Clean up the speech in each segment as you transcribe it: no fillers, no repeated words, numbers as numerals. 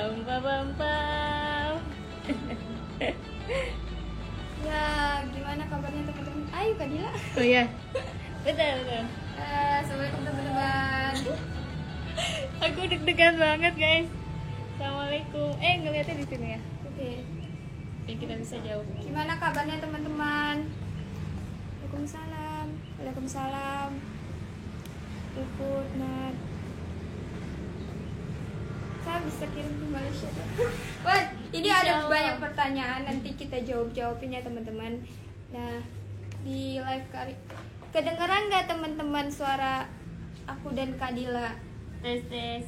Pam pam pam pam. Ya, gimana kabarnya teman-teman? Ayo Kak Dila. Oh iya. Betul. Assalamualaikum teman-teman. Aku deg-degan banget, guys. Assalamualaikum. Ngeliatnya di sini ya. Oke. Biar kita bisa jauh. Gimana kabarnya teman-teman? Waalaikumsalam. Waalaikumsalam. Ikut Nat. Saya bisa kirim ke Malaysia. Wah, ini ada banyak pertanyaan, nanti kita jawabin ya teman-teman. Nah, di live kali kedengeran nggak teman-teman suara aku dan Kak Dila? Tes.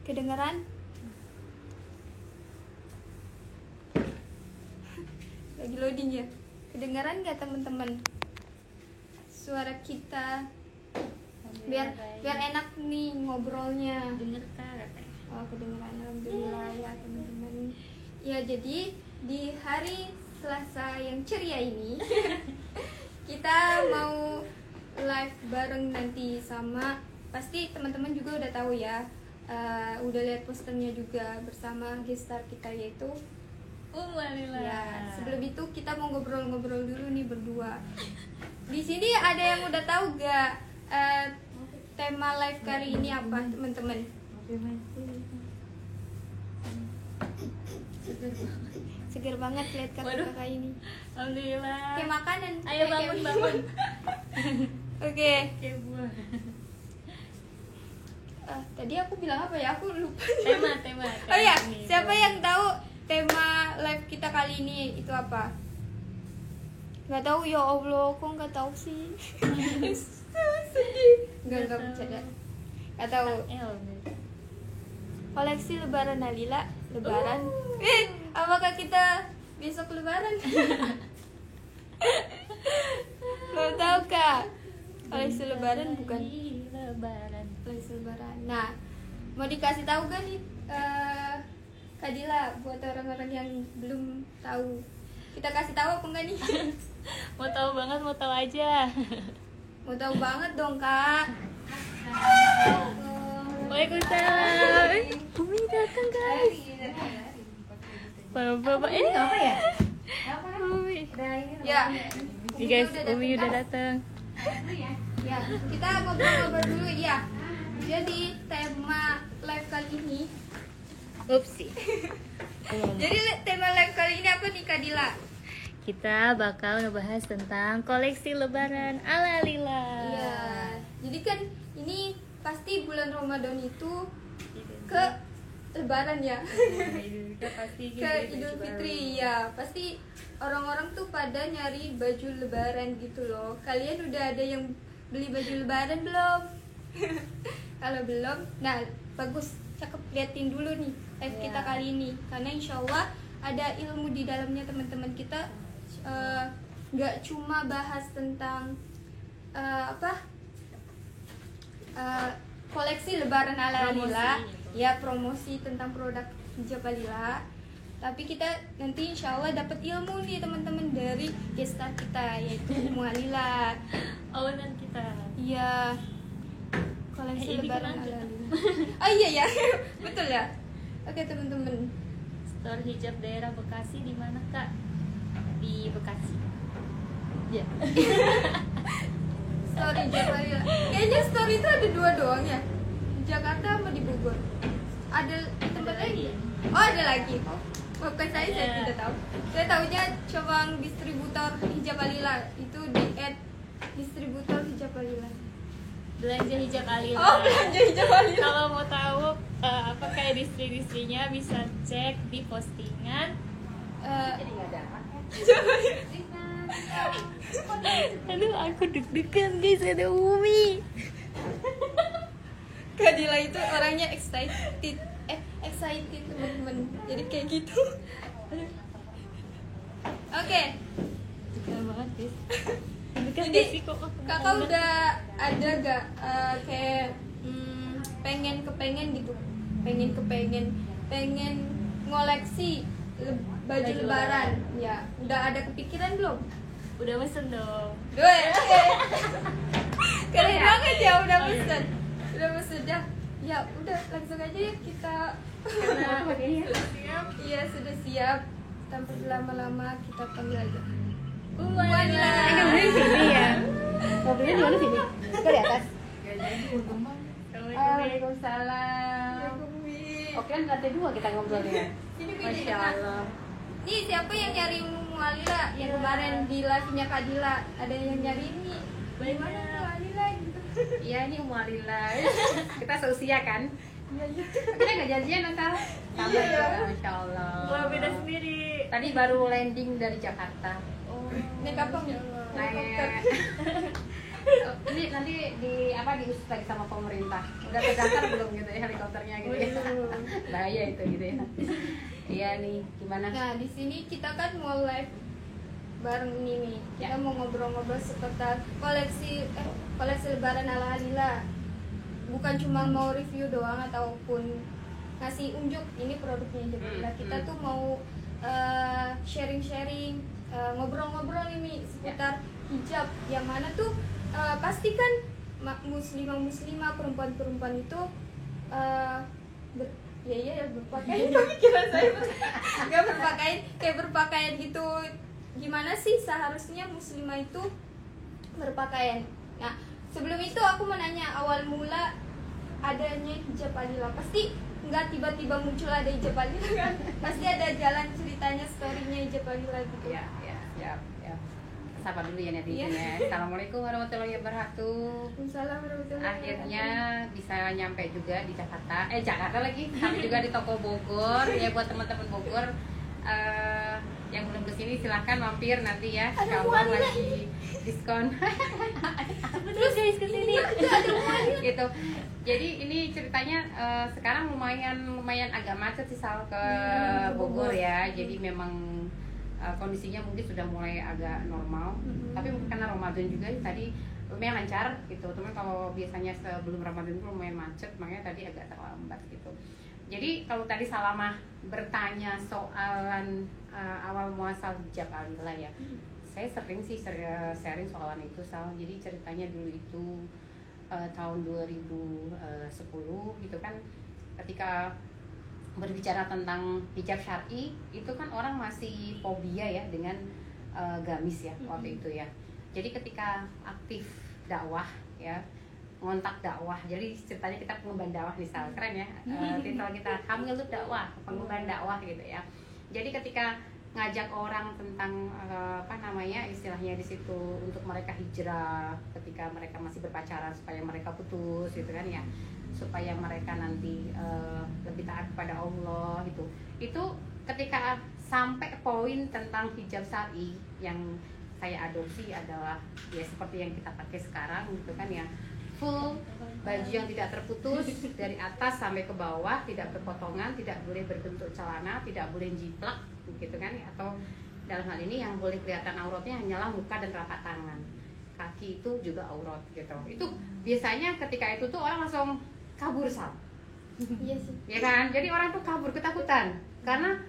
Kedengeran? Lagi loading ya. Kedengeran nggak teman-teman suara kita? Biar enak nih ngobrolnya. Dengar Kak. Oh, kedengeran, alhamdulillah ya teman-teman. Ya, jadi di hari Selasa yang ceria ini kita mau live bareng nanti sama, pasti teman-teman juga udah tahu ya, udah lihat posternya juga, bersama gestar kita yaitu Umalila. ya. Sebelum itu kita mau ngobrol-ngobrol dulu nih berdua. Di sini ada yang udah tahu gak tema live kali ini apa teman-teman? Seger banget lihat kakak-kakak ini. Alhamdulillah. Kayak makanan. Ayo bangun. Oke. Kayak buah. Tadi aku bilang apa ya? Aku lupa. Tema. Oh iya, Ini, siapa yang tahu tema live kita kali ini itu apa? Nggak tahu ya Allah, kok nggak tahu sih. Sedih. Nggak bercanda. Nggak tahu. Koleksi Lebaran Nalila, Lebaran. Apakah kita besok Lebaran? Belum tahu Kak. Koleksi Lebaran bukan? Lebaran. Koleksi Lebaran. Nah, mau dikasih tahu gak nih Kak Dila buat orang-orang yang belum tahu? Kita kasih tahu apa enggak nih? Mau tahu banget, mau tahu aja. Mau tahu banget dong Kak. Waalaikumsalam. Umi datang guys. Bapak ini apa ya? Umi. Ya. Nih guys, Umi udah datang. Ya, kita ngobrol-ngobrol dulu ya. Jadi tema live kali ini. Upsi. Jadi tema live kali ini apa nih Kak Dila? Kita bakal ngebahas tentang koleksi Lebaran ala Lila. Iya. Jadi kan ini pasti bulan Ramadan itu ke Lebaran ya. Ke Idul Fitri ya. Pasti orang-orang tuh pada nyari baju Lebaran gitu loh. Kalian udah ada yang beli baju Lebaran belum? Kalau belum, nah bagus, cakep, liatin dulu nih live kita kali ini. Karena insya Allah ada ilmu di dalamnya teman-teman kita. Nggak cuma bahas tentang koleksi Lebaran ala Lila, ya promosi tentang produk hijab Lila, tapi kita nanti insya Allah dapat ilmu nih teman-teman dari gestar kita yaitu Umu Lila, Owner kita. iya, koleksi Ini Lebaran keren. ala Lila. Oh iya ya, betul ya. Oke teman-teman. Store hijab daerah Bekasi di mana Kak? Di Bekasi. Ya. Story hijab Lila. Kayaknya story itu ada dua doang ya. Di Jakarta sama di Bogor. Ada di tempat lain? Oh ada lagi. Bukan saya tidak tahu. Saya tahunya cabang distributor hijab Lila itu di @distributor hijab Lila. Belanja hijab Alila. Oh belanja hijab Lila. Kalau mau tahu apa kayak distri-distrinya bisa cek di postingan. Aduh, aku deg-degan guys, ada Umi. Kak Dila itu orangnya excited teman-teman. Jadi kayak gitu. Oke. Deg-degan banget guys. Jadi kakak udah ada gak kayak pengen gitu, pengen ngoleksi baju Lebaran ya? Udah ada kepikiran belum? Udah mesen dong. Keren banget ya udah pesen. sudah ya udah langsung aja ya kita Karena pakainya siap. iya sudah siap tanpa lama-lama kita panggil aja Walila. Ngobrolnya di sini ya. Ngobrolnya di mana sini? Ke di atas. Waalaikumsalam. Oke, kan lantai 2 kita ngobrolnya. Sini Masya Allah. Nih siapa yang nyari Mualila yang kemarin di live-nya Kak Dila ada yang nyari ini bagaimana Mualila gitu. Iya, ini Mualila. Kita seusia kan? Iya iya. Kita nggak janjian asal. Sama Iya. juga, Masya Allah. Wah, beda sendiri. Tadi baru landing dari Jakarta. Oh, Naik apa nih? Helikopter. Ini nanti diurus lagi sama pemerintah. Udah terdaftar belum gitu ya helikopternya gitu ya. Bahaya itu gitu ya. Iya nih, gimana? Nah di sini kita kan mau live bareng ini nih. Kita Ya. mau ngobrol-ngobrol seputar koleksi Lebaran ala Halila. Bukan cuma mau review doang ataupun ngasih unjuk ini produknya aja. Nah, kita tuh mau sharing-sharing, ngobrol-ngobrol ini seputar hijab yang mana tuh pasti kan muslimah perempuan-perempuan itu berpakaian tapi kira saya nggak berpakaian kayak berpakaian gitu. Gimana sih seharusnya muslimah itu berpakaian? Nah sebelum itu aku mau nanya awal mula adanya hijab Halila. Pasti nggak tiba-tiba muncul ada hijab Halila kan? Pasti ada jalan ceritanya, storynya hijab Halila gitu. Ya. Sapa dulu ya netizen Iya. ya. Assalamualaikum warahmatullahi wabarakatuh. Waalaikumsalam warahmatullahi Akhirnya bisa nyampe juga di Jakarta. Jakarta lagi. Sampai juga di toko Bogor. Ya buat teman-teman Bogor yang belum kesini silahkan mampir nanti ya. Ada Insya Allah Mualila. lagi diskon. Terus guys ke sini. Gitu. Jadi ini ceritanya sekarang lumayan agak macet sih Sal ke Bogor ya. Jadi memang kondisinya mungkin sudah mulai agak normal. Tapi mungkin karena Ramadan juga tadi lumayan lancar gitu. Teman kalau biasanya sebelum Ramadan itu lumayan macet, makanya tadi agak terlambat gitu. Jadi kalau tadi Salamah bertanya soalan awal muasal hijab Halila ya. Saya sering sih sharing soalan itu Sal. Jadi ceritanya dulu itu tahun 2010 gitu kan, ketika berbicara tentang hijab syar'i itu kan orang masih fobia ya dengan gamis ya waktu itu ya. Jadi ketika aktif dakwah ya, ngontak dakwah, jadi ceritanya kita pengemban dakwah nih Sal, keren ya. Titel kita Hamil Dakwah, pengemban dakwah gitu ya. Jadi ketika ngajak orang tentang istilahnya di situ untuk mereka hijrah ketika mereka masih berpacaran supaya mereka putus gitu kan ya, supaya mereka nanti lebih taat kepada Allah gitu. Itu ketika sampai poin tentang hijab syar'i yang saya adopsi adalah ya seperti yang kita pakai sekarang gitu kan ya, full baju yang tidak terputus dari atas sampai ke bawah, tidak berpotongan, tidak boleh berbentuk celana, tidak boleh jiplak gitu kan ya. Atau dalam hal ini yang boleh kelihatan auratnya hanyalah muka dan telapak tangan, kaki itu juga aurat gitu. Itu biasanya ketika itu tuh orang langsung kabur Sal. Iya sih. Ya kan, jadi orang tuh kabur ketakutan karena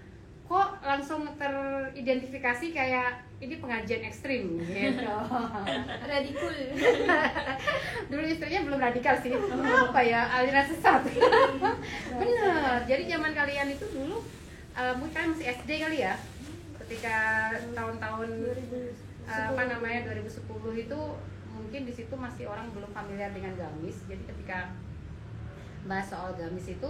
kok langsung teridentifikasi kayak ini pengajian ekstrim gitu. Radikul. Dulu istrinya belum radikal sih, apa ya, aliran sesat. Bener, jadi zaman kalian itu dulu mungkin kalian masih SD kali ya, ketika tahun-tahun 2010 itu mungkin di situ masih orang belum familiar dengan gamis. Jadi ketika bahas soal gamis itu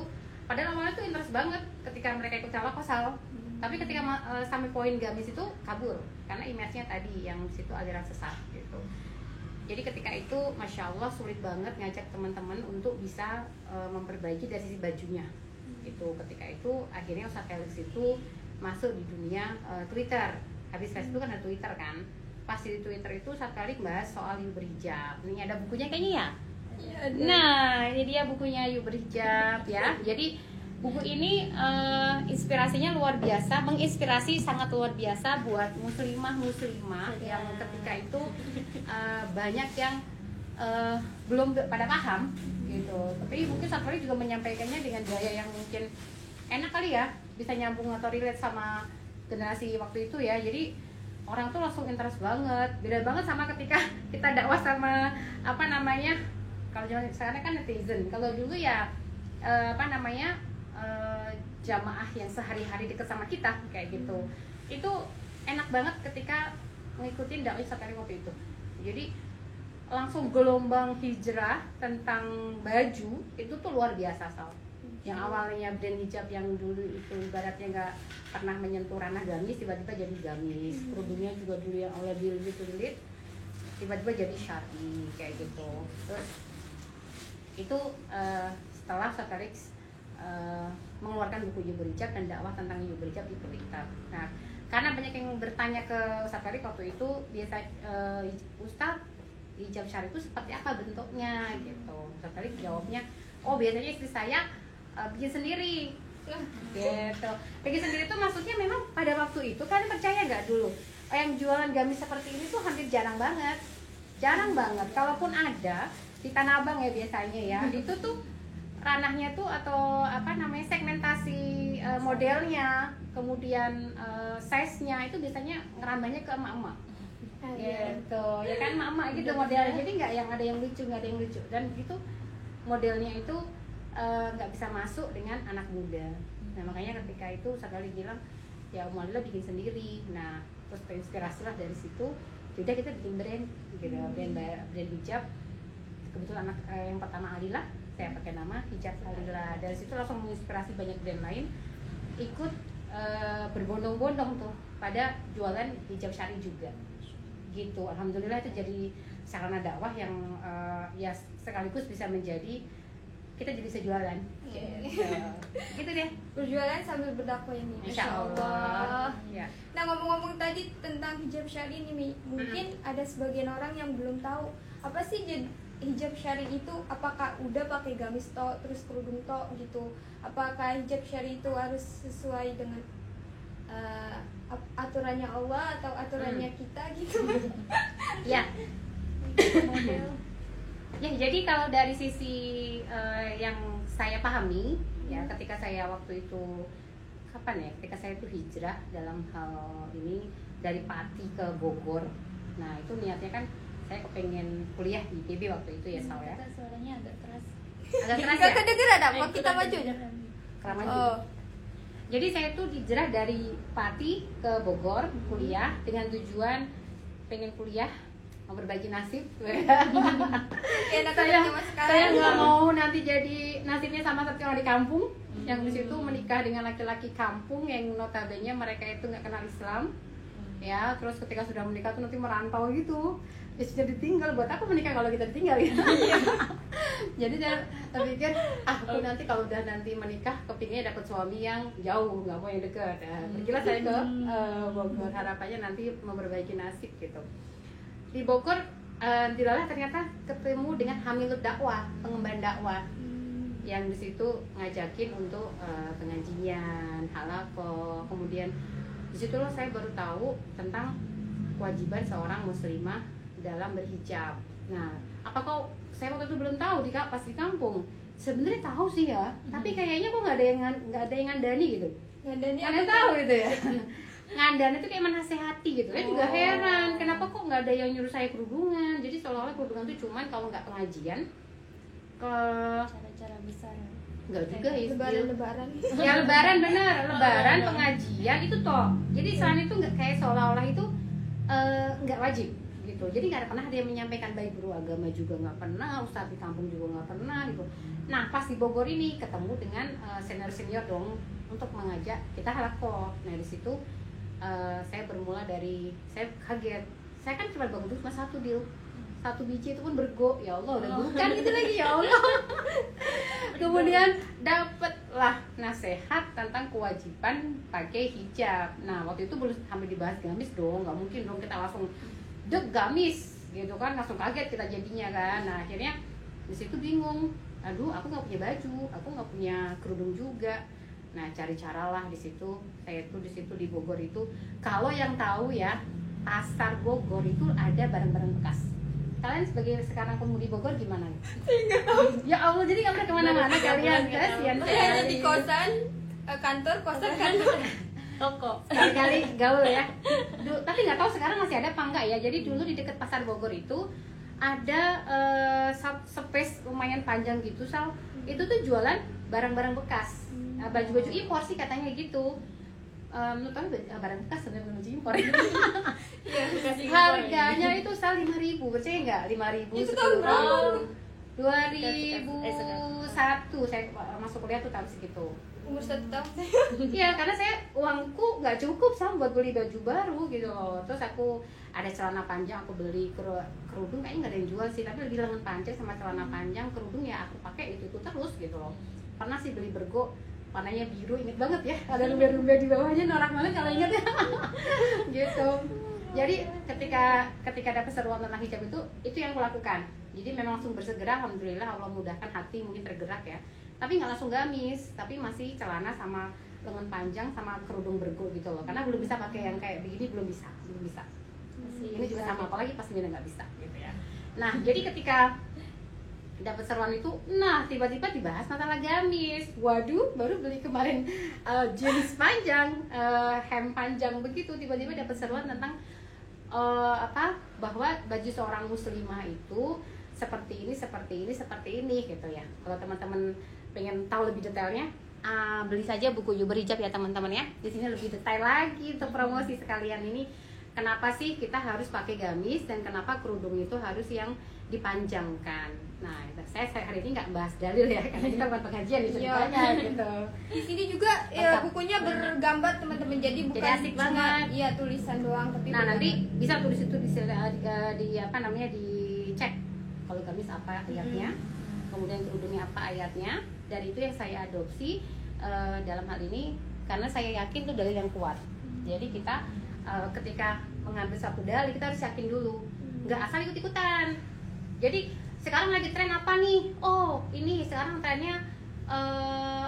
padahal awalnya tuh interest banget ketika mereka ikut calak Sal. Tapi ketika sampai poin gamis itu kabur karena image-nya tadi yang situ aliran sesat gitu. Jadi ketika itu Masya Allah sulit banget ngajak teman-teman untuk bisa memperbaiki dari sisi bajunya itu. Ketika itu akhirnya Ustaz Felix itu masuk di dunia Twitter. Habis Facebook kan ada Twitter kan. Pas di Twitter itu Ustaz Felix bahas soal Yu Berhijab. Ini ada bukunya kayaknya ya. Nah, ini dia bukunya Yu Berhijab ya. Jadi buku ini inspirasinya luar biasa, menginspirasi sangat luar biasa buat muslimah yang ketika itu banyak yang belum pada paham gitu. Tapi mungkin Satwari juga menyampaikannya dengan gaya yang mungkin enak kali ya, bisa nyambung atau relate sama generasi waktu itu ya. Jadi orang tuh langsung interest banget, beda banget sama ketika kita dakwah sama Kalau zaman sekarang kan netizen. Kalau dulu ya jamaah yang sehari-hari deket sama kita kayak gitu. Itu enak banget ketika ngikutin dakwah Ustaz waktu itu. Jadi langsung gelombang hijrah tentang baju itu tuh luar biasa Sal. Yang awalnya brand hijab yang dulu itu ibaratnya nggak pernah menyentuh ranah gamis, tiba-tiba jadi gamis. Kerudungnya juga dulu yang oleh dililit, tiba-tiba jadi syar'i kayak gitu. Terus itu setelah Satarix mengeluarkan buku Hijab Berhijab dan dakwah tentang Hijab Berhijab itu kitab. Nah, karena banyak yang bertanya ke Ustaz Tarik waktu itu, biasa Ustaz, hijab syar'i itu seperti apa bentuknya gitu. Ustaz Tarik jawabnya, oh biasanya istri saya bikin sendiri gitu. Bikin sendiri itu maksudnya memang pada waktu itu, kalian percaya nggak dulu yang jualan gamis seperti ini tuh hampir jarang banget. Kalaupun ada di Tanah Abang ya biasanya ya, itu tuh ranahnya tuh atau segmentasi modelnya, kemudian size-nya itu biasanya ngerambahnya ke emak-emak gitu ya kan, emak-emak gitu modelnya. Jadi nggak yang ada yang lucu, dan itu modelnya itu nggak bisa masuk dengan anak muda. Nah makanya ketika itu sekali bilang ya Alhamdulillah bikin sendiri. Nah terus terinspirasi lah dari situ, jadi kita bikin brand gitu, brand hijab. Kebetulan anak yang pertama Alila, saya pakai nama Hijab Alila. Dari situ langsung menginspirasi banyak brand lain ikut berbondong-bondong tuh pada jualan hijab syar'i juga gitu. Alhamdulillah itu jadi sarana dakwah yang ya sekaligus bisa menjadi kita jadi bisa jualan gitu deh, berjualan sambil berdakwah ini. Insya Allah ya. Nah ngomong-ngomong tadi tentang hijab syar'i ini, mungkin ada sebagian orang yang belum tahu apa sih hijab syar'i itu. Apakah udah pakai gamis tok terus kerudung tok gitu? Apakah hijab syar'i itu harus sesuai dengan aturannya Allah atau aturannya kita gitu? Ya. Ya, jadi kalau dari sisi yang saya pahami ya, ketika saya waktu itu ketika saya itu hijrah dalam hal ini dari Pati ke Bogor. Nah, itu niatnya kan saya kepengen kuliah di IPB waktu itu ya, Sal ya. Suaranya agak keras. Agak keras ya? Gak kedengeran ada, mau kita maju. Keramaju. Jadi saya tuh hijrah dari Pati ke Bogor kuliah dengan tujuan pengen kuliah, mau berbagi nasib. Saya nggak mau nanti jadi nasibnya sama seperti orang di kampung yang di situ menikah dengan laki-laki kampung yang notabene mereka itu nggak kenal Islam. Ya, terus ketika sudah menikah tuh nanti merantau gitu. Ya sudah ditinggal, buat apa menikah kalau kita ditinggal gitu. Jadi saya pikir, aku nanti kalau udah nanti menikah kepinginnya dapat suami yang jauh, nggak mau yang dekat. Pergilah saya ke Bogor, harapannya nanti memperbaiki nasib gitu. Di Bogor, dilalah ternyata ketemu dengan Hamilut Dakwah, pengemban dakwah, yang di situ ngajakin untuk pengajian, halaqah, kemudian disitulah saya baru tahu tentang kewajiban seorang muslimah dalam berhijab. Nah, apakah saya waktu itu belum tahu pas di kampung. Sebenarnya tahu sih ya, tapi kayaknya kok nggak ada yang ngandani gitu. Kalian tahu gitu ya? Ngandani itu kayak menasehati gitu. Saya juga heran, kenapa kok nggak ada yang nyuruh saya kerudungan. Jadi seolah-olah kerudungan itu cuman kalau nggak pengajian ke cara-cara besar. Enggak juga ya, lebaran. Ya lebaran bener, lebaran pengajian itu toh. Jadi selain itu nggak kayak seolah-olah itu nggak wajib gitu. Jadi nggak pernah dia menyampaikan, baik guru agama juga nggak pernah, ustadz di kampung juga nggak pernah gitu. Nah pas di Bogor ini ketemu dengan senior dong untuk mengajak kita halaqah. Nah di situ saya bermula dari, saya kaget, saya kan cuma bagus cuma satu biji itu pun bergo, ya Allah udah bukan gitu lagi ya Allah. Kemudian dapatlah nasihat tentang kewajiban pakai hijab. Nah waktu itu belum sampai dibahas gamis dong, nggak mungkin dong kita langsung gamis gitu kan, langsung kaget kita jadinya kan. Nah akhirnya di situ bingung, aduh aku nggak punya baju, aku nggak punya kerudung juga. Nah cari cara lah di situ. Saya tuh di situ di Bogor itu, kalau yang tahu ya, pasar Bogor itu ada barang-barang bekas. Kalian sebagai sekarang pemudi Bogor gimana? Nggak tahu. Ya Allah, jadi nggak pernah kemana-mana kalian, kasihan. Hanya di kosan, kantor, toko. Sekali-kali gaul ya. Tapi nggak tahu sekarang masih ada apa enggak ya. Jadi dulu di dekat pasar Bogor itu ada space lumayan panjang gitu Sal. Itu tuh jualan barang-barang bekas, baju-baju impor sih katanya gitu. Menurut kamu barang bekas sebenarnya baju impor. Iya, kasih Harganya itu Sal 5.000, percaya nggak? 5.000. Itu tahun berapa? 2001 saya masuk kuliah tuh tahun segitu. Umur 1 tahun. Iya, karena saya uangku nggak cukup sama buat beli baju baru gitu loh. Terus aku ada celana panjang, aku beli kerudung kayaknya nggak ada yang jual sih, tapi lebih lengan panjang sama celana panjang, kerudung ya aku pakai itu terus gitu loh. Pernah sih beli bergo warnanya biru, inget banget ya, ada lumba-lumba di bawahnya, norak banget kalau inget ya. Gitu. Jadi ketika ada keseruan tentang hijab itu yang aku lakukan. Jadi memang langsung bersegera, alhamdulillah Allah mudahkan, hati mungkin tergerak ya. Tapi nggak langsung gamis, tapi masih celana sama lengan panjang sama kerudung bergo gitu loh. Karena belum bisa pakai yang kayak begini, belum bisa. Ini juga sama, apalagi pas Mina nggak bisa gitu ya. Nah, jadi ketika dapat seruan itu, nah tiba-tiba dibahas masalah gamis. Waduh, baru beli kemarin jeans panjang, hem panjang begitu, tiba-tiba dapat seruan tentang bahwa baju seorang muslimah itu seperti ini gitu ya. Kalau teman-teman pengen tahu lebih detailnya, beli saja buku You Berhijab ya teman-teman ya. Di sini lebih detail lagi untuk promosi sekalian ini. Kenapa sih kita harus pakai gamis dan kenapa kerudung itu harus yang dipanjangkan. Nah, saya hari ini nggak bahas dalil ya, karena kita bukan pengajian di ceritanya gitu. Di sini juga ya, bukunya bergambar teman-teman, jadi bukan Jadi asik banget. Iya, tulisan doang tapi. Nah, nanti bisa tulis itu di apa namanya, dicek kalau gamis apa ayatnya, kemudian kerudungnya apa ayatnya. Dari itu yang saya adopsi dalam hal ini, karena saya yakin itu dalil yang kuat. Jadi kita ketika mengambil satu dalil, kita harus yakin dulu, nggak asal ikut-ikutan. Jadi sekarang lagi tren apa nih? Oh, ini sekarang trennya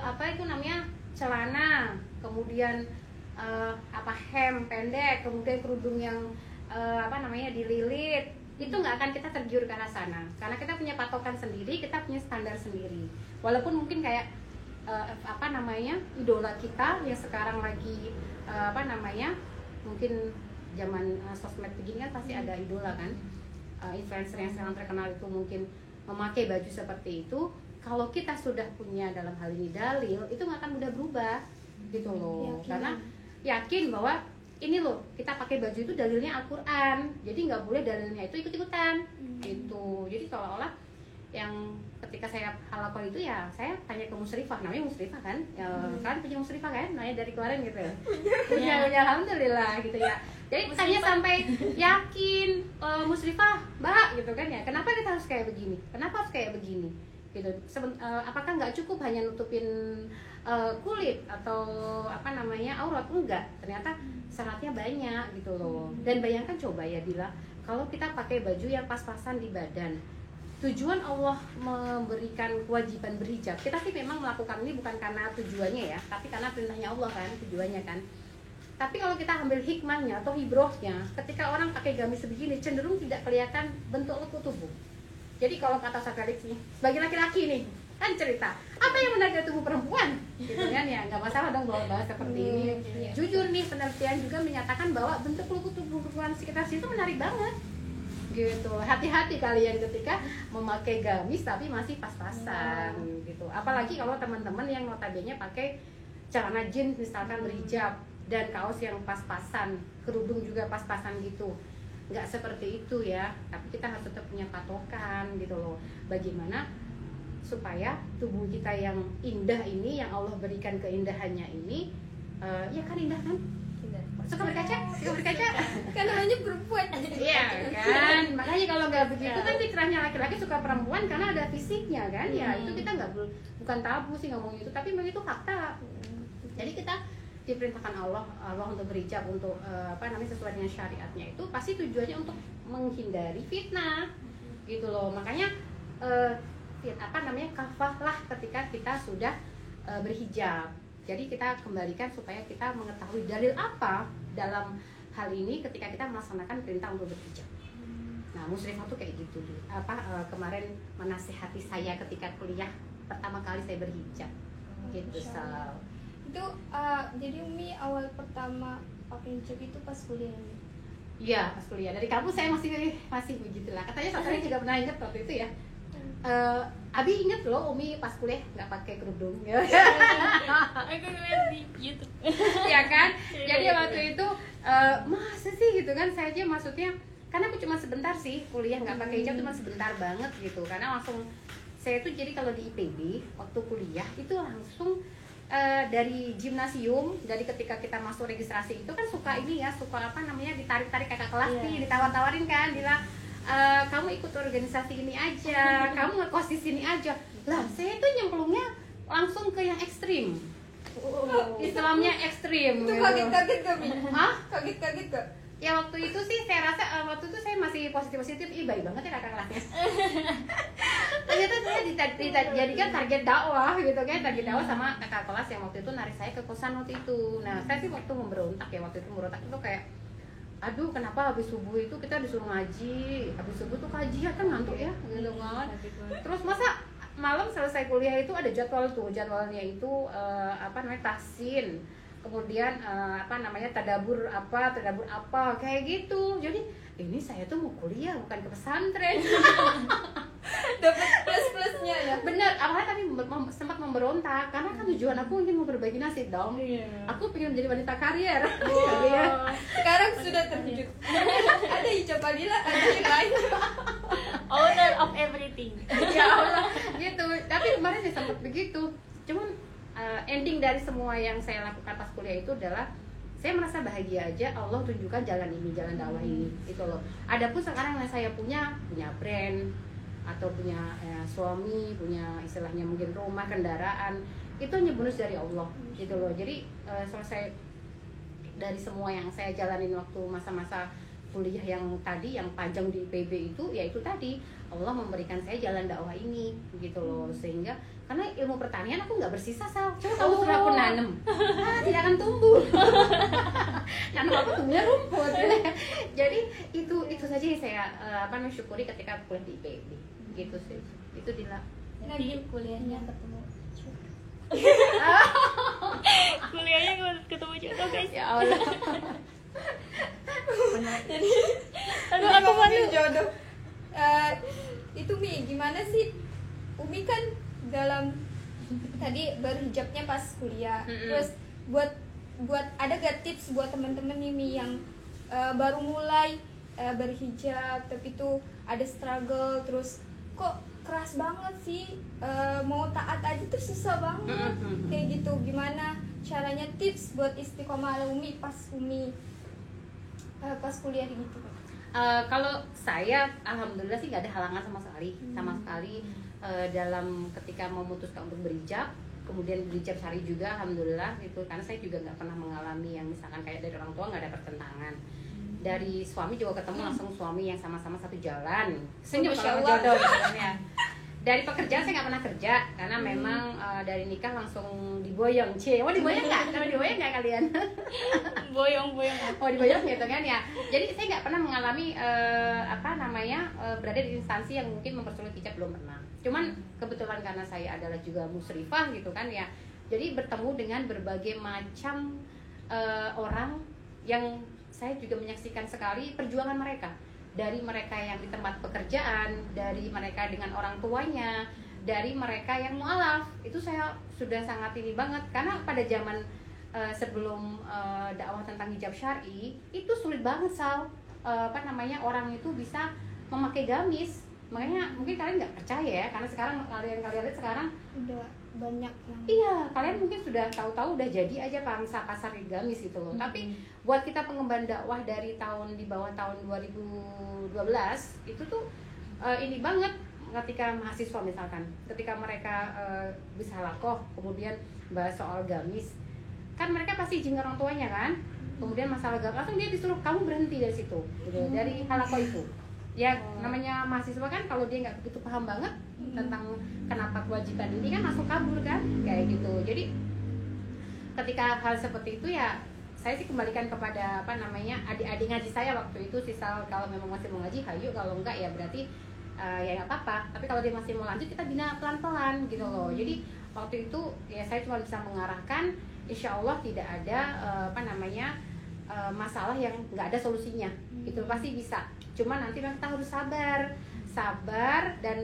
apa itu namanya, celana, kemudian hem pendek, kemudian kerudung yang dililit. Itu nggak akan kita tergiur ke arah sana, karena kita punya patokan sendiri, kita punya standar sendiri. Walaupun mungkin kayak idola kita yang sekarang lagi mungkin zaman sosmed begini kan pasti ada idola kan, influencer yang sekarang terkenal itu mungkin memakai baju seperti itu. Kalau kita sudah punya dalam hal ini dalil, itu nggak akan mudah berubah gitu loh. Karena yakin bahwa ini loh, kita pakai baju itu dalilnya Al-Quran, jadi nggak boleh dalilnya itu ikut-ikutan gitu. Jadi seolah-olah yang ketika saya halakan itu ya saya tanya ke musyrifah, namanya musyrifah kan, kan punya musyrifah kan, namanya dari kemarin gitu ya. punya alhamdulillah gitu ya. Jadi tanya sampai yakin, musyrifah mbak gitu kan ya, kenapa kita harus kayak begini, kenapa harus kayak begini gitu. Apakah nggak cukup hanya nutupin kulit atau aurat? Enggak, ternyata syaratnya banyak gitu loh. Dan bayangkan coba ya Bila, kalau kita pakai baju yang pas-pasan di badan, tujuan Allah memberikan kewajiban berhijab, kita sih memang melakukan ini bukan karena tujuannya ya, tapi karena perintahnya Allah kan, tujuannya kan. Tapi kalau kita ambil hikmahnya atau hibrohnya, ketika orang pakai gamis sebegini cenderung tidak kelihatan bentuk lekuk tubuh. Jadi kalau kata Felix nih, sebagai laki-laki nih, kan cerita apa yang menarik tubuh perempuan gitu kan ya, nggak masalah dong bawa bahas seperti ini. Jujur nih, penelitian juga menyatakan bahwa bentuk lekuk tubuh perempuan sekitar situ menarik banget gitu. Hati-hati kalian ketika memakai gamis tapi masih pas-pasan gitu. Apalagi kalau teman-teman yang notabene pakai celana jeans misalkan berhijab dan kaos yang pas-pasan, kerudung juga pas-pasan gitu. Nggak seperti itu ya, tapi kita harus tetap punya patokan gitu loh. Bagaimana supaya tubuh kita yang indah ini, yang Allah berikan keindahannya ini, ya kan indah kan? Suka berkaca? Kan namanya perempuan. Iya kan, makanya kalau nggak begitu kan fitrahnya laki-laki suka perempuan karena ada fisiknya kan, ya itu kita nggak, bukan tabu sih ngomong itu, tapi begitu fakta. Jadi kita diperintahkan Allah untuk berhijab, untuk sesuai dengan syariatnya, itu pasti tujuannya untuk menghindari fitnah gitu loh. Makanya kafahlah ketika kita sudah berhijab. Jadi kita kembalikan supaya kita mengetahui dalil apa dalam hal ini ketika kita melaksanakan perintah untuk berhijab. Nah, musyrifah tuh kayak gitu tuh. Kemarin menasihati saya ketika kuliah pertama kali saya berhijab. Gitu, Sal. Itu jadi Umi awal pertama pakai hijab itu pas kuliah ini? Iya, pas kuliah. Dari kampus saya masih begitulah. Katanya saya juga pernah ingat waktu itu ya. Abi ingat loh Umi pas kuliah nggak pakai kerudung ya. Aku ngeliat di YouTube. Ya kan? Jadi waktu itu masa sih gitu kan, saya aja maksudnya karena aku cuma sebentar sih kuliah nggak pakai hijab, cuma sebentar banget gitu. Karena langsung saya tuh jadi kalau di IPB waktu kuliah itu langsung dari gimnasium, dari ketika kita masuk registrasi itu kan suka ini ya, suka apa namanya ditarik-tarik kakak kelas nih, ditawar-tawarin kan, bilang kamu ikut organisasi ini aja, kamu ngekos di sini aja. Lah, saya tuh nyemplungnya langsung ke yang ekstrim. Islamnya ekstrim. Itu gitu. kaget-kaget gak, Mi? Hah? Kaget-kaget gak? Ya waktu itu sih saya rasa waktu itu saya masih positif-positif, baik banget ya kakak kelasnya. Ternyata saya dijadikan target dakwah gitu kan, target dakwah sama kakak kelas yang waktu itu narik saya ke kosan waktu itu. Nah, saya sih waktu memberontak ya, waktu itu memberontak itu kayak aduh kenapa habis subuh itu kita disuruh ngaji, habis subuh tuh kajian kan ngantuk ya gitu kan. Terus masa malam selesai kuliah itu ada jadwal tuh, jadwalnya itu apa namanya tahsin, kemudian apa namanya tadabur apa kayak gitu. Jadi ini saya tuh mau kuliah bukan ke pesantren. Dapat plus-plusnya ya. Bener, awalnya tapi sempat memberontak karena kan tujuan aku ingin mau berbagi nasib dong. Aku pengen menjadi wanita karier. Wow. Sekarang sudah terwujud. Ada hijab Fadila, ada yang lain. Owner of everything. Ya Allah, gitu. Tapi kemarin saya sempat begitu. Cuman ending dari semua yang saya lakukan pas kuliah itu adalah saya merasa bahagia aja. Allah tunjukkan jalan ini, jalan dakwah ini, itu loh. Adapun sekarang yang saya punya brand atau punya suami, punya istilahnya mungkin rumah, kendaraan, itu hanya bonus dari Allah, gitu loh. Jadi selesai dari semua yang saya jalanin waktu masa-masa kuliah yang tadi, yang panjang di IPB itu, ya itu tadi Allah memberikan saya jalan dakwah ini, gitu loh. Sehingga karena ilmu pertanian aku nggak bersisa Sal. Coba kamu sudah aku nanam, tidak akan tumbuh. Nanam apa tumbuhnya rumput. Jadi itu saja yang saya apa namanya syukuri ketika kuliah di IPB, gitu sih. Itu Nanti kuliahnya ketemu. Kuliahnya ketemu jodoh guys. Ya Allah. Jadi Aduh aku malu. jodoh. Itu Mi, gimana sih? Umi kan dalam tadi berhijabnya pas kuliah. Terus buat ada gak tips buat teman-teman nih Mi yang baru mulai berhijab tapi tuh ada struggle, terus kok keras banget sih, mau taat aja tuh susah banget kayak gitu. Gimana caranya, tips buat istiqomah ala Umi pas pas kuliah gitu? Kalau saya alhamdulillah sih nggak ada halangan sama sekali dalam ketika memutuskan untuk berhijab, kemudian berhijab syar'i juga alhamdulillah gitu, karena saya juga nggak pernah mengalami yang misalkan kayak dari orang tua nggak ada pertentangan. Dari suami juga ketemu langsung suami yang sama-sama satu jalan, senyum kalau jodoh gitu kan ya. Dari pekerjaan saya nggak pernah kerja karena memang dari nikah langsung diboyong. Mau diboyong nggak? Kalau diboyong nggak kalian? Boyong. Oh diboyong gitu kan ya. Jadi saya nggak pernah mengalami berada di instansi yang mungkin mempersulit hijab, belum pernah. Cuman kebetulan karena saya adalah juga musyrifah gitu kan ya. Jadi bertemu dengan berbagai macam orang yang saya juga menyaksikan sekali perjuangan mereka. Dari mereka yang di tempat pekerjaan, dari mereka dengan orang tuanya, dari mereka yang mualaf, itu saya sudah sangat ini banget. Karena pada zaman sebelum dakwah tentang hijab syar'i itu sulit banget Sal, orang itu bisa memakai gamis. Makanya mungkin kalian nggak percaya ya, karena sekarang kalian lihat sekarang udah banyak iya, kalian mungkin sudah tahu-tahu udah jadi aja pangsa pasar gamis gitu loh. Tapi buat kita pengemban dakwah dari di bawah tahun 2012 itu tuh ini banget ketika mahasiswa misalkan, ketika mereka bisa lakoh kemudian bahas soal gamis, kan mereka pasti izin orang tuanya kan. Kemudian masalah gamis langsung dia disuruh kamu berhenti dari situ gitu, dari halakoh itu. Ya namanya mahasiswa kan kalau dia nggak begitu paham banget tentang kenapa kewajiban ini kan langsung kabur kan kayak gitu. Jadi ketika hal seperti itu ya saya sih kembalikan kepada adik-adik ngaji saya waktu itu. Sisal kalau memang masih mau ngaji hayu, kalau enggak ya berarti ya nggak apa-apa. Tapi kalau dia masih mau lanjut kita bina pelan-pelan gitu loh. Jadi waktu itu ya saya cuma bisa mengarahkan, insya Allah tidak ada masalah yang nggak ada solusinya, itu pasti bisa. Cuma nanti kita harus sabar dan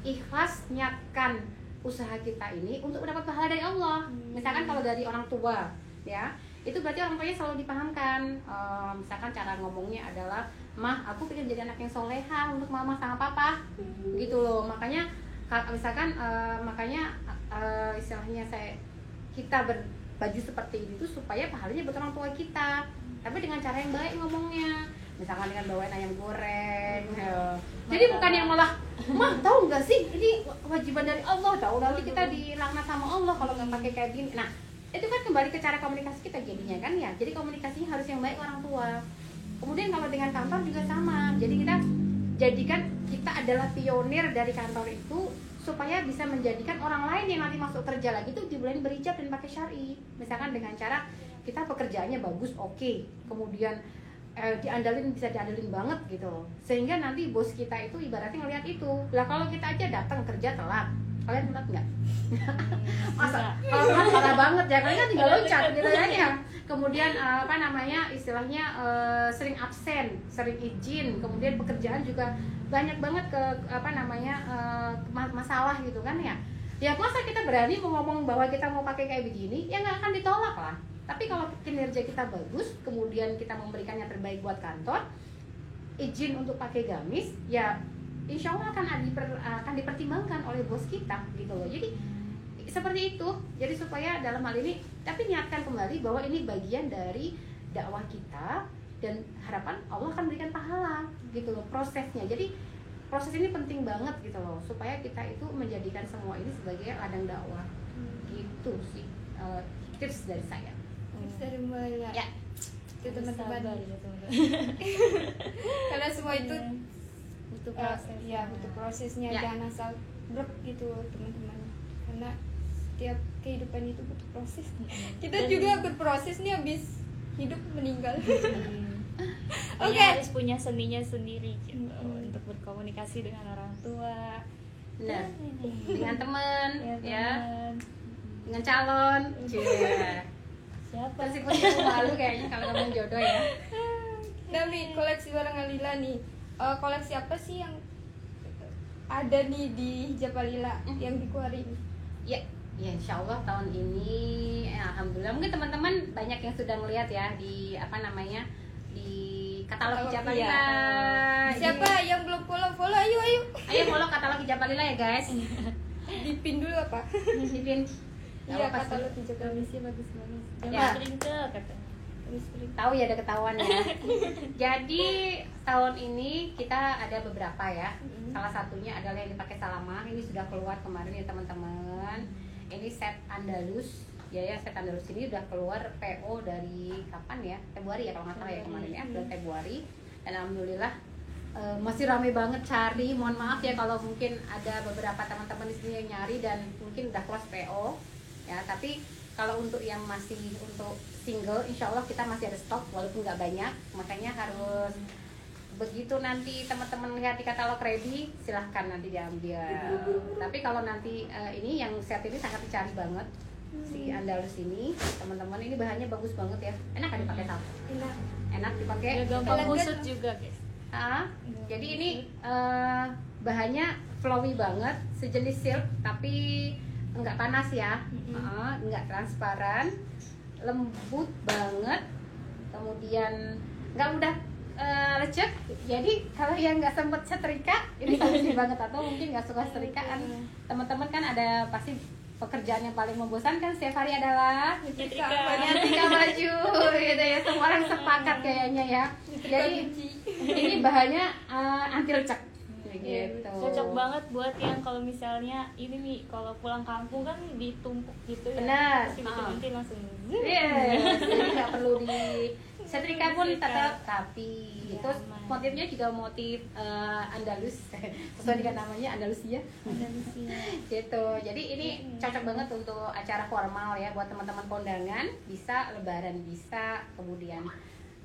ikhlas niatkan usaha kita ini untuk mendapat pahala dari Allah. Misalkan kalau dari orang tua, ya itu berarti orang tuanya selalu dipahamkan. Misalkan cara ngomongnya adalah, mah aku pengen jadi anak yang soleha untuk mama sama papa, gitu loh. Makanya misalkan istilahnya kita berbaju seperti itu supaya pahalanya buat orang tua kita, tapi dengan cara yang baik ngomongnya. Misalkan dengan bawain ayam goreng, jadi bukan yang malah, mah tahu nggak sih ini kewajiban dari Allah, tahu nanti kita dilaknat sama Allah kalau nggak pakai kayak gini. Nah itu kan kembali ke cara komunikasi kita jadinya kan ya. Jadi komunikasinya harus yang baik orang tua. Kemudian kalau dengan kantor juga sama. Jadi kita jadikan kita adalah pionir dari kantor itu supaya bisa menjadikan orang lain yang nanti masuk kerja lagi itu dibolehin berhijab dan pakai syar'i. Misalkan dengan cara kita pekerjaannya bagus, oke. Kemudian bisa diandalin banget gitu loh. Sehingga nanti bos kita itu ibaratnya ngelihat itu. Lah kalau kita aja datang kerja telat, kalian telat nggak? Masa kalau telat parah banget ya, kalian kan tinggal loncat gitu ya. Kemudian istilahnya sering absen, sering izin, kemudian pekerjaan juga banyak banget masalah gitu kan ya. Ya masa kita berani mau ngomong bahwa kita mau pakai kayak begini, ya nggak akan ditolak lah. Tapi kalau kinerja kita bagus, kemudian kita memberikan yang terbaik buat kantor, izin untuk pakai gamis, ya insya Allah akan dipertimbangkan oleh bos kita gitu loh. Jadi seperti itu. Jadi supaya dalam hal ini, tapi niatkan kembali bahwa ini bagian dari dakwah kita dan harapan Allah akan berikan pahala gitu loh prosesnya. Jadi proses ini penting banget gitu loh, supaya kita itu menjadikan semua ini sebagai ladang dakwah. Gitu sih tips dari saya. Dari mulai Ya. Itu teman-teman. Karena semua itu butuh proses. butuh prosesnya, Ya. jangan asal brek gitu teman-teman. Karena tiap kehidupan itu butuh proses. Kita juga berproses nih habis hidup meninggal. Oke. Oke. Harus punya seninya sendiri gitu untuk berkomunikasi dengan orang tua. Nah, dengan teman, ya, teman. dengan calon, Siapa? terus ikut malu kayaknya kalau ngomong jodoh ya. Nami, koleksi barang Alila nih. Koleksi apa sih yang ada nih di hijab Alila yang dikeluarin? Ya, insya Allah tahun ini, alhamdulillah mungkin teman-teman banyak yang sudah melihat ya di di katalog hijab Alila. Siapa yang belum follow? Ayo. Ayo follow katalog hijab Alila ya guys. Dipin dulu apa? Dipin. Iya, katalog hijab Alila. Kondisi bagus-bagus. Ya. Jangan sprinkle katanya. Tahu ya, ada ketahuan ya. Jadi tahun ini kita ada beberapa ya. Salah satunya adalah yang dipakai Salamah. Ini sudah keluar kemarin ya teman-teman. Ini set Andalus. Ya set Andalus ini udah keluar PO dari kapan ya? Februari ya kalau nggak salah ya kemarin ya, bulan Februari. Dan alhamdulillah masih ramai banget cari. Mohon maaf ya kalau mungkin ada beberapa teman-teman di sini yang nyari dan mungkin udah close PO ya. Tapi kalau untuk yang masih untuk single, insya Allah kita masih ada stok walaupun nggak banyak. Makanya harus begitu nanti teman-teman lihat di katalog ready, silahkan nanti diambil. Tapi kalau nanti ini yang set ini sangat dicari banget, si Andalus ini, teman-teman, ini bahannya bagus banget ya. Enak kan dipakai sama? Enak dipakai. Ya gampang kusut juga guys. Jadi ini bahannya flowy banget, sejenis silk tapi enggak panas ya, enggak transparan, lembut banget, kemudian enggak mudah lecek. Jadi kalau yang nggak sempet setrika ini solusi banget, atau mungkin nggak suka setrikaan, teman-teman kan ada pasti pekerjaan yang paling membosankan setiap hari adalah nyetrika baju gitu ya, semua orang sepakat kayaknya ya. Jadi ini bahannya anti lecek gitu. Cocok banget buat yang kalau misalnya ini nih, kalau pulang kampung kan ditumpuk gitu ya. Benar. Nanti langsung. Jadi nggak perlu di setrika pun tetap rapi. Terus motifnya juga motif Andalus, sesuai dengan namanya Andalusia. Gitu. Jadi ini cocok banget untuk acara formal ya, buat teman-teman kondangan, bisa lebaran, bisa kemudian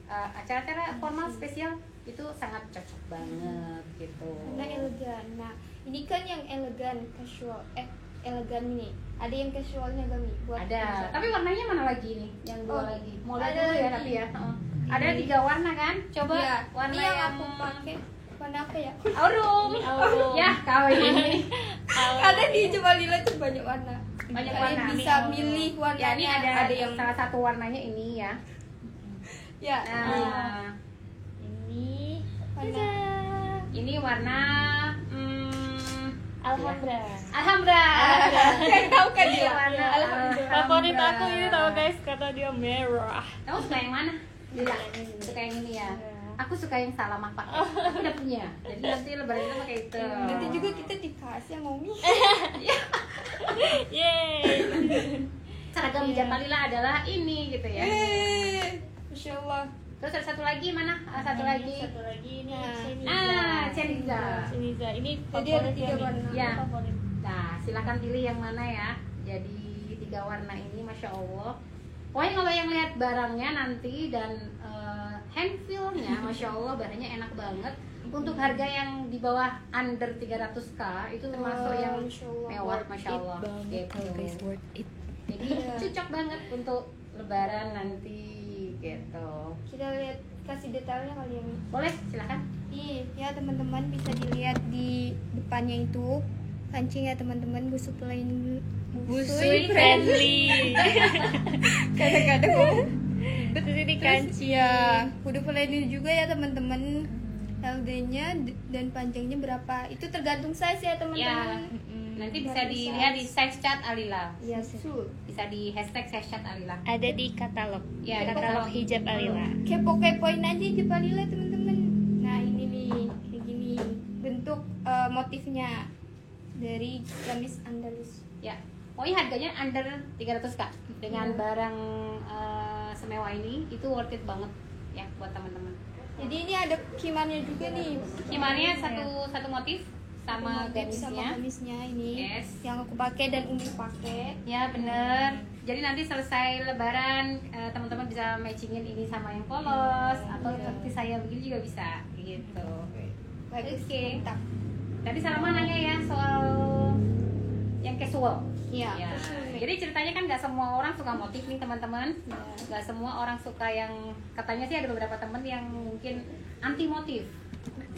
acara-acara formal spesial itu sangat cocok banget gitu. Nah elegan. Nah ini kan yang elegan, casual, elegan ini. Ada yang casualnya Gami buat Ada. Tapi warnanya mana lagi nih? Yang dua lagi. Mau lihat ada dulu ya lagi. tapi ya. Ada 3 warna kan? Coba ya, warna ini yang yang aku pakai warna apa ya? aurum. Ini aurum. Ya, kau ini. Ada di Coba Lila tuh banyak warna. Banyak Kalian warna. bisa Ini milih warnanya. Ya, ini ada yang salah satu warnanya ini ya. ya. Nah, Ini Warna. ini warna Alhambra. Alhambra. Saya tahu kan Ini dia. warna Alhamdulillah. Favorit aku ini tahu guys, kata dia merah. Kamu suka yang mana? Lila. Suka yang ini ya. Aku suka yang salah pakai. Aku udah punya. Jadi nanti lebaran kita pakai itu. Nanti juga kita dikasih sama Umi. Yeay. Seragam hijab Lila adalah ini gitu ya. Masya Allah. Terus ada satu lagi mana? Satu lagi. Satu lagi ini Nah. Ceniza. Ceniza. Ceniza. Ini Jadi ada 3 warna. Ya. Favorit. Nah, silakan pilih yang mana ya. Jadi 3 warna ini, masya Allah. Pokoknya kalau yang lihat barangnya nanti dan hand feel-nya, masya Allah barangnya enak banget. Untuk harga yang di bawah under 300k itu termasuk yang Masya Allah. mewah, masya Allah. Gitu. worth it. Jadi cocok banget untuk lebaran nanti gitu. Kita lihat kasih detailnya kali ya, Mi. Boleh, silakan. Nih, ya teman-teman bisa dilihat di depannya itu kancing ya teman-teman, busuk lain Busui friendly. Kadang-kadang ngomong Itu di sini Terus kanci. ya, kudu ini juga ya teman-teman. LD-nya dan panjangnya berapa? Itu tergantung size ya teman-teman. Nanti bisa dilihat di size chat Alila. Iya, betul. Bisa di hashtag size chat Alila. Ada di katalog. Ya, katalog katalog. hijab Alila. Kepo-kepoin aja Jepalila teman-teman. Nah, ini nih, kayak gini bentuk motifnya dari gamis Andalus. Ya, pokoknya harganya under 300k dengan barang semewah ini itu worth it banget ya buat teman-teman. Jadi ini ada kimarnya juga nih. Kimarnya satu motif sama Motif sama gamisnya. gamisnya ini. Yes. Yang aku pakai dan Umi pakai. Ya bener. Jadi nanti selesai lebaran teman-teman bisa matchingin ini sama yang polos atau seperti saya begini juga bisa gitu. Bagus. Oke. Mantap. Tadi Salma nanya ya soal yang casual. Iya. Ya, casual. jadi ceritanya kan nggak semua orang suka motif nih teman-teman. Nggak semua orang suka yang katanya sih ada beberapa temen yang mungkin anti motif.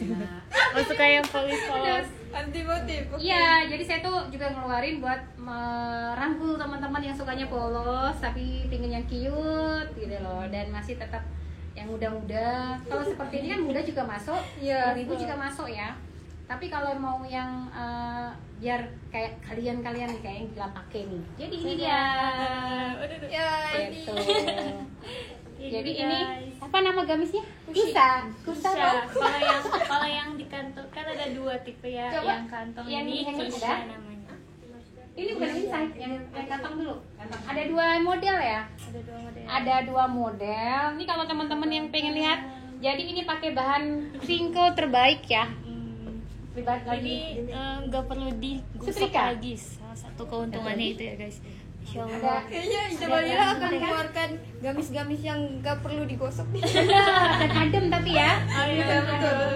Nah, Oh, suka yang polos-polos. Anti motif. oke. iya, jadi saya tuh juga ngeluarin buat merangkul teman-teman yang sukanya polos tapi pingin yang cute gitu loh dan masih tetap yang muda-muda. Kalau seperti ini kan muda juga masuk, Iya, ibu betul. juga masuk ya. Tapi kalau mau yang biar kayak kalian-kalian nih kayak yang Gila pakai nih. Jadi ini dia. Ya, ini. Gitu. Ini Jadi guys. ini apa nama gamisnya? Kushi. Kusa. Kusha. Kusa. Kalau yang di kantong kan ada 2 tipe ya. Coba, Yang kantong yang ini ini Kusha ada? namanya. Ini bukan inside, yang kantong dulu. Kantong. Ada 2 model ya. Ada 2 model. Ada 2 model. Ini kalau teman-teman yang pengen lihat, jadi ini pakai bahan crinkle terbaik ya. Ribet lagi. Ini nggak perlu digosok Setrika? lagi. Salah satu keuntungannya itu ya guys. Insya Ada Allah. Kayaknya Jabalila akan mengeluarkan gamis-gamis yang gak perlu digosok nih. dan adem tapi ya. Iya, betul.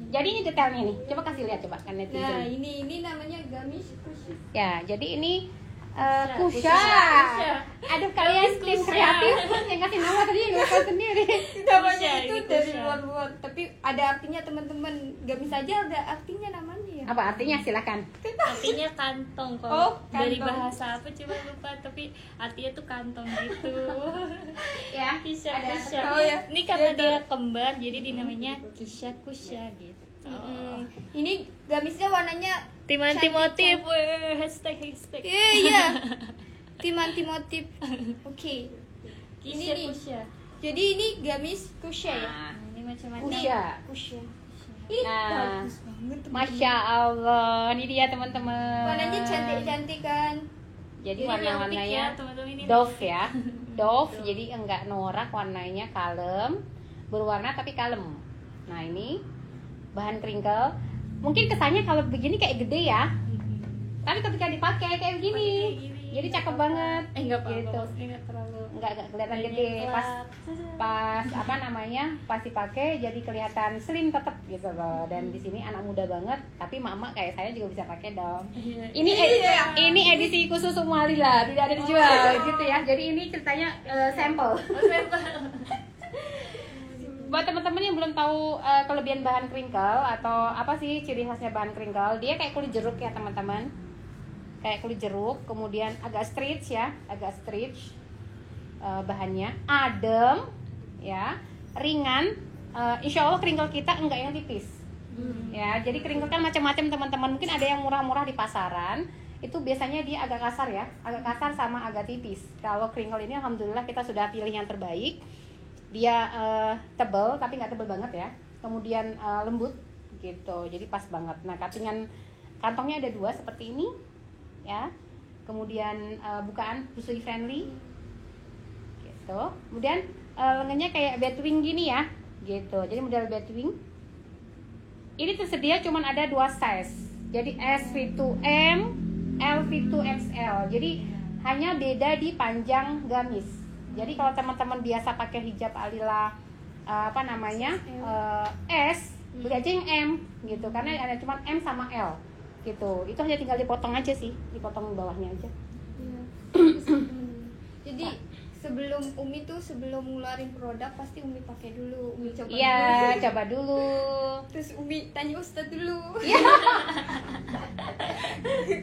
Jadi ini detailnya nih. Coba kasih lihat coba kan netizen. Nah, ini namanya gamis kushi. Ya, jadi ini Kusha. Kusha. Aduh kalian Gamis tim Kusha. kreatif yang kasih nama tadi yang lupa sendiri. Namanya Kusha, itu ini dari Kusha. luar-luar, tapi ada artinya teman-teman. Gamis aja ada artinya namanya ya. Apa artinya? Silakan. Artinya kantong Oh, kalau dari kantong. bahasa apa coba lupa tapi artinya tuh kantong gitu. Ya, Kisha ada Kusha. Oh, ya. Ini karena dia kembar jadi dinamanya Kisha Kusha gitu. Ini gamisnya warnanya Timanti cantik, motif, cantik. hashtag. Iya. Timanti motif. Oke. Kisha nih. Kusha. Jadi ini gamis kusha ya. Nah, Ini macam-macam. Kusha. Kusha. Ini Nah, bagus banget. teman-teman. Masya Allah, ini dia teman-teman. Warnanya cantik-cantik kan. Jadi Jadi cantik ya, warna-warnanya teman-teman ini. Dove ya, Dove. Jadi enggak norak, warnanya kalem, berwarna tapi kalem. Nah ini bahan crinkle. Mungkin kesannya kalau begini kayak gede ya, tapi ketika dipakai kayak begini, Jadi cakep banget. Enggak apa-apa, gitu. maksudnya nggak terlalu Enggak kelihatan kayak gede. nyengklap. Pas apa namanya? Pas dipakai jadi kelihatan slim tetap gitu loh. Dan di sini anak muda banget, tapi mama kayak saya juga bisa pakai dong. Iya. Ini edisi khusus semua Lila, tidak ada dijual gitu ya. Jadi ini ceritanya sampel. Buat teman-teman yang belum tahu kelebihan bahan crinkle atau apa sih ciri khasnya bahan crinkle, dia kayak kulit jeruk ya teman-teman, kayak kulit jeruk, kemudian agak stretch ya, agak stretch bahannya, adem ya, ringan. Insya Allah crinkle kita enggak yang tipis ya. Jadi crinkle kan macam-macam teman-teman, mungkin ada yang murah-murah di pasaran, itu biasanya dia agak kasar ya, agak kasar sama agak tipis. Kalau crinkle ini alhamdulillah kita sudah pilih yang terbaik. Dia tebal tapi nggak tebal banget ya, kemudian lembut gitu, jadi pas banget. Nah cuttingan kantongnya ada 2 seperti ini ya, kemudian bukaan busui friendly gitu, kemudian lengannya kayak batwing gini ya gitu, jadi model batwing. Ini tersedia cuman ada 2 size, jadi SV2M, LV2XL, jadi hanya beda di panjang gamis. Jadi kalau teman-teman biasa pakai hijab alila S, beli aja yang M gitu, karena ada cuma M sama L gitu. Itu hanya tinggal dipotong aja sih, dipotong bawahnya aja. Iya. Jadi sebelum Umi tuh sebelum ngeluarin produk pasti Umi pakai dulu, Umi coba Iya, dulu. coba dulu. Terus Umi tanya Ustadz dulu. Iya.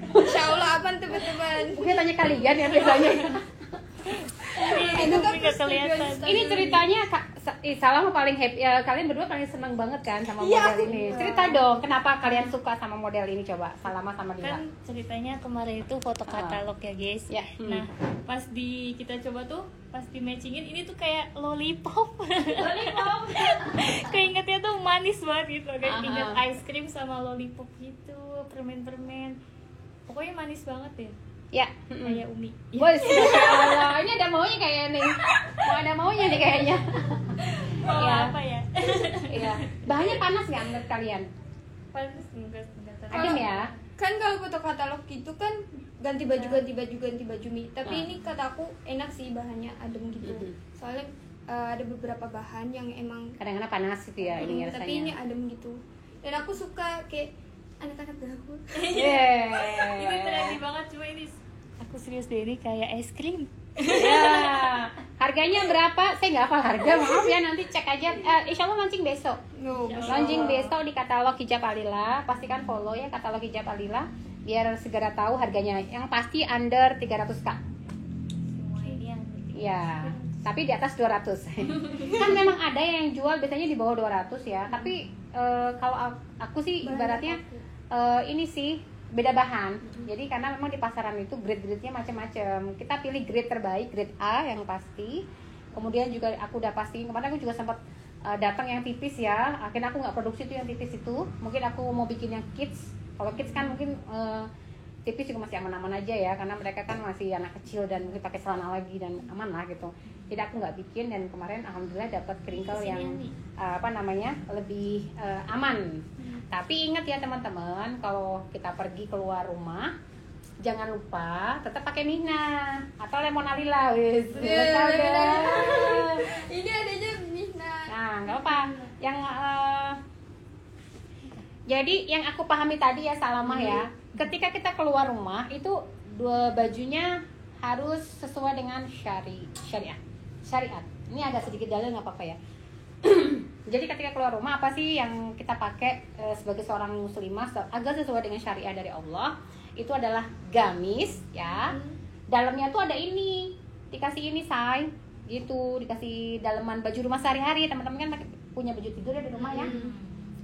Insya Allah apa teman-teman? Mungkin tanya kalian ya biasanya. Itu kan nggak kelihatan. Ini ceritanya Salam paling happy ya, kalian berdua paling seneng banget kan sama Iya, model ini. Cerita dong, kenapa kalian suka sama model ini, coba Salama sama Lila. Kan ceritanya kemarin itu foto katalog ya guys. Ya. Nah pas kita coba tuh, pas di matchingin ini tuh kayak lollipop. Lollipop. Keingetnya tuh manis banget gitu, kayak Aha. inget ice cream sama lollipop gitu, permen-permen. Pokoknya manis banget ya. Ya. Kayak Umi. Bos, Masya Allah, ini ada maunya kayak nih. Mau ada maunya nih kayaknya. Mau Iya. apa ya? Iya. Bahannya panas nggak menurut kalian? Panas enggak terlalu. Adem ya? Kan kalau foto katalog itu kan ganti baju Mi. Tapi Ah. ini kataku enak sih, bahannya adem gitu. Soalnya ada beberapa bahan yang emang Kadang-kadang panas gitu ya ini rasanya. tapi ini adem gitu. Dan aku suka kayak anak-anak gaul. Ini trendy banget, cuma ini aku serius deh, ini kayak es krim. Ya. Harganya berapa? Saya nggak hafal harga, maaf ya, nanti cek aja. Insya Allah launching besok. No, Launching besok di katalog hijab Alila. Pastikan follow ya katalog hijab Alila biar segera tahu harganya. Yang pasti under 300k. Semua ini yang Ya, tapi di atas 200. Kan memang ada yang jual biasanya di bawah 200 ya. Tapi kalau aku sih ibaratnya ini sih beda bahan. Jadi karena memang di pasaran itu grade-grade-nya macam-macam. Kita pilih grade terbaik, grade A yang pasti. Kemudian juga aku udah pastiin, kemarin aku juga sempat datang yang tipis ya. Akhirnya aku nggak produksi itu yang tipis itu. Mungkin aku mau bikin yang kids. Kalau kids kan mungkin tipis juga masih aman-aman aja ya, karena mereka kan masih anak kecil dan mungkin pakai celana lagi dan aman lah gitu. Jadi aku nggak bikin, dan kemarin alhamdulillah dapat crinkle yang lebih aman. Tapi ingat ya teman-teman, kalau kita pergi keluar rumah jangan lupa tetap pakai Mina atau lemon alila, wis. Ini adanya Mina. Nah, nggak apa. Yang jadi yang aku pahami tadi ya Salamah ya, ketika kita keluar rumah itu dua bajunya harus sesuai dengan syariat. Ini agak sedikit dalil nggak apa-apa ya. Jadi ketika keluar rumah apa sih yang kita pakai sebagai seorang muslimah agar sesuai dengan syariat dari Allah? Itu adalah gamis ya. Dalamnya tuh ada ini, dikasih ini say gitu, dikasih daleman baju rumah sehari-hari. Teman-teman kan punya baju tidur ya di rumah ya.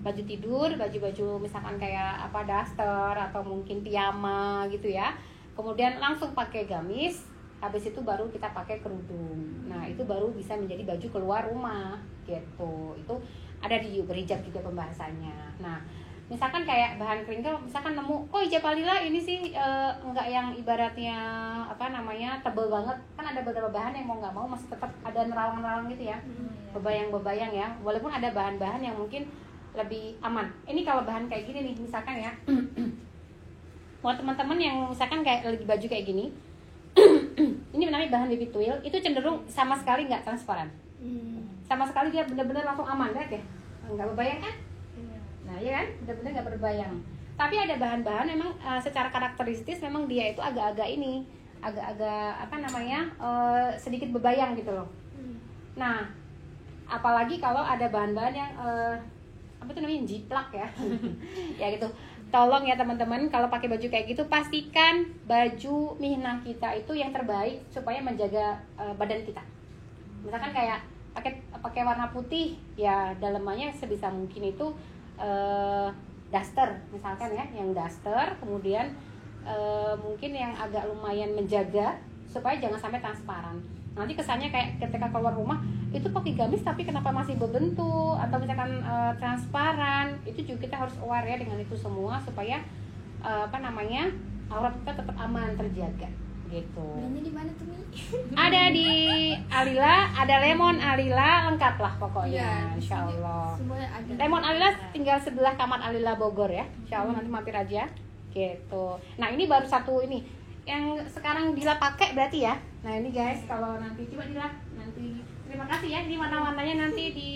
Baju tidur, baju-baju misalkan kayak apa daster atau mungkin piyama gitu ya. Kemudian langsung pakai gamis, habis itu baru kita pakai kerudung. Nah, itu baru bisa menjadi baju keluar rumah gitu. Itu ada di berhijab juga pembahasannya. Nah, misalkan kayak bahan crinkle, misalkan nemu kok hijab Alila ini sih enggak yang ibaratnya apa namanya tebel banget. Kan ada beberapa bahan yang mau nggak mau masih tetap ada nerawang-nerawang gitu ya. Bebayang-bebayang ya. Walaupun ada bahan-bahan yang mungkin lebih aman. Ini kalau bahan kayak gini nih, misalkan ya. Buat teman-teman yang misalkan kayak lagi baju kayak gini, ini namanya bahan baby twill, itu cenderung sama sekali nggak transparan. Sama sekali dia benar-benar langsung aman, lihat ya, nggak berbayang kan? Nah ya kan, benar-benar nggak berbayang. Tapi ada bahan-bahan memang secara karakteristis memang dia itu agak-agak ini, agak-agak apa namanya, sedikit berbayang gitu loh. Nah, apalagi kalau ada bahan-bahan yang apa tuh namanya, jiplak ya, ya gitu. Tolong ya teman-teman, kalau pakai baju kayak gitu pastikan baju mihna kita itu yang terbaik supaya menjaga badan kita. Misalkan kayak pakai warna putih, ya dalamannya sebisa mungkin itu daster misalkan ya, yang daster, kemudian mungkin yang agak lumayan menjaga supaya jangan sampai transparan. Nanti kesannya kayak ketika keluar rumah itu pakai gamis tapi kenapa masih berbentuk atau misalkan transparan. Itu juga kita harus aware ya dengan itu semua supaya apa namanya, aurat kita tetap aman, terjaga gitu. Belinya di mana tuh, Mi? Ada di Alila, ada lemon Alila, lengkap lah pokoknya, Ya, insya Allah. Semuanya ada. Lemon Alila tinggal sebelah Kamar Alila Bogor ya, insya Allah nanti mampir aja gitu. Nah ini baru satu ini yang sekarang Dila pakai berarti ya. Nah ini guys, kalau nanti coba Dila, nanti terima kasih ya, ini warna-warnanya nanti di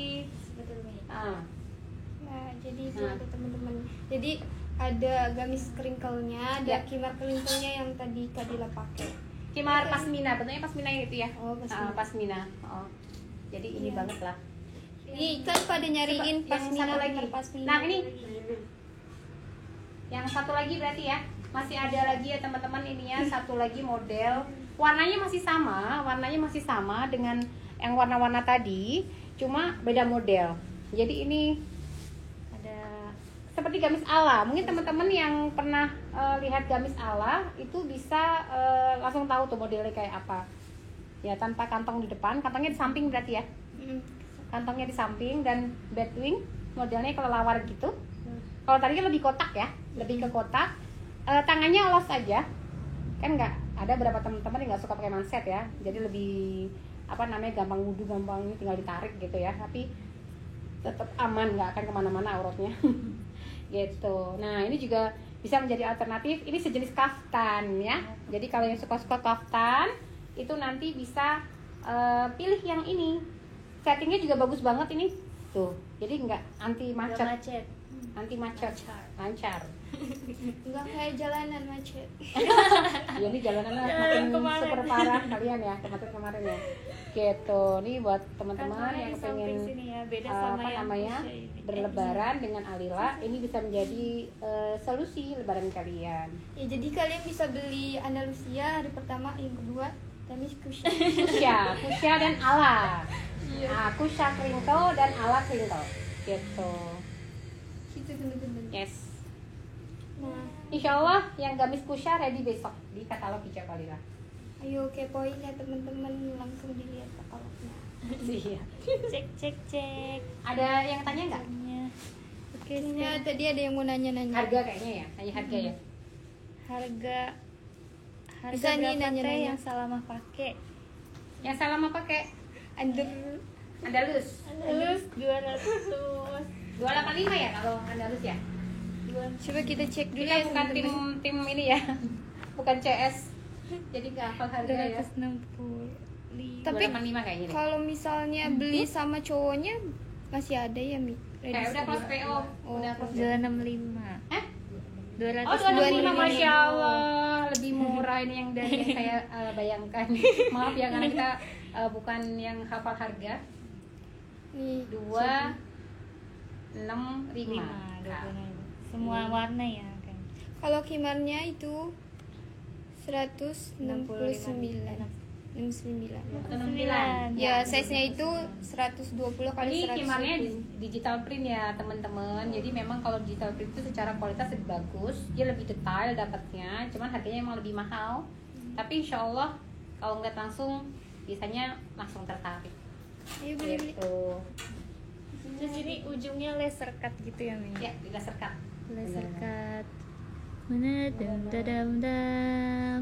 Nah, jadi itu ada teman-teman. Jadi ada gamis kringkelnya, ada kimar kringkelnya yang tadi Kadila pakai. Kimar pasmina, bentuknya pasmina itu ya. Oh, pasmina. Pasmina. Oh. Jadi ini banget lah. Ini kan pada nyariin pasmina, satu lagi. pasmina. Nah ini yang satu lagi berarti ya, masih ada lagi ya teman-teman, ininya satu lagi model, warnanya masih sama dengan yang warna-warna tadi, cuma beda model. Jadi ini ada seperti gamis ala. Mungkin teman-teman yang pernah lihat gamis ala itu bisa langsung tahu tuh modelnya kayak apa ya, tanpa kantong di depan, kantongnya di samping berarti ya. Kantongnya di samping dan batwing modelnya kelelawar gitu. Kalau tadi kan lebih kotak ya, lebih ke kotak. Tangannya olos aja, kan nggak ada beberapa teman-teman yang nggak suka pakai manset ya, jadi lebih apa namanya, gampang wudhu, gampang ini tinggal ditarik gitu ya, tapi tetap aman, nggak akan kemana-mana auratnya. Gitu. Nah ini juga bisa menjadi alternatif. Ini sejenis kaftan ya, jadi kalau yang suka-suka kaftan itu nanti bisa pilih yang ini. Settingnya juga bagus banget ini tuh, jadi nggak anti macet. Anti macet, lancar. Enggak kayak jalanan macet. Ya ini jalanannya makin super parah kalian ya, kemarin ya. Gitu. Nih buat teman-teman yang pengen ya, beda apa namanya, berlebaran dengan Alila, ini bisa menjadi solusi lebaran kalian. Ya jadi kalian bisa beli Andalusia hari pertama, yang kedua gamis kusya. Kusya dan ala. Nah, kusya kringkel dan ala kringkel. Gitu. Gitu teman-teman. Yes. Nah, Insya Allah yang gamis kusya ready besok di katalog hijab Alila. ayo kepoin ya teman-teman, langsung dilihat katalognya. Iya. Cek. Ada yang tanya nggak? Oke, tadi ada yang mau nanya-nanya. Harga kayaknya ya, tanya harga ya. Harga Bisa nih berapa nanya-nanya. teh yang Salama pakai? Yang salah mau pakai Andalus. Terus 200. 285 ya kalau Andalus ya. Coba kita cek dulu Kita ya bukan teman-teman. tim ini ya. Bukan CS. Jadi nggak hafal harga ya. 265. Tapi 285 kayaknya deh. kalau misalnya beli sama cowoknya masih ada ya, Mi? Udah close PO. Udah close PO. 265. Eh? 200. Oh, 225, Masya Allah. Lebih murah ini yang dari yang saya bayangkan. Maaf ya karena kita bukan yang hafal harga. Nih, 5. 265. Semua warna ya kan. kalau kimarnya itu 169. 69. Atau 69. Ya, size-nya itu 120 kali Ini 100. kimarnya digital print ya teman-teman. Jadi memang kalau digital print itu secara kualitas lebih bagus, dia lebih detail dapatnya. Cuman harganya emang lebih mahal. Tapi insya Allah kalau ngeliat langsung biasanya langsung tertarik. Ayo beli-beli. Gitu. Terus ini ujungnya laser cut gitu ya, Mi? Ya, di laser cut. Laser cut. Mana dam.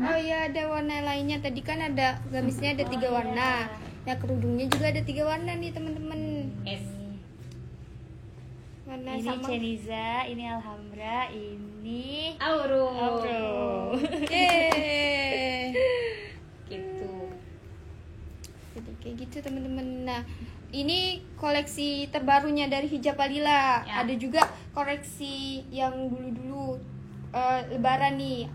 Oh iya, ada warna lainnya. Tadi kan ada gamisnya ada 3 warna. Ya, kerudungnya juga ada 3 warna nih teman-teman. Yes. Warna Ini sama. Ceniza, ini Alhambra, ini Auro. Auro. Yeay. Gitu. kayak gitu teman-teman. Nah, ini koleksi terbarunya dari Hijab Alila. Ya. Ada juga koleksi yang dulu-dulu lebaran nih.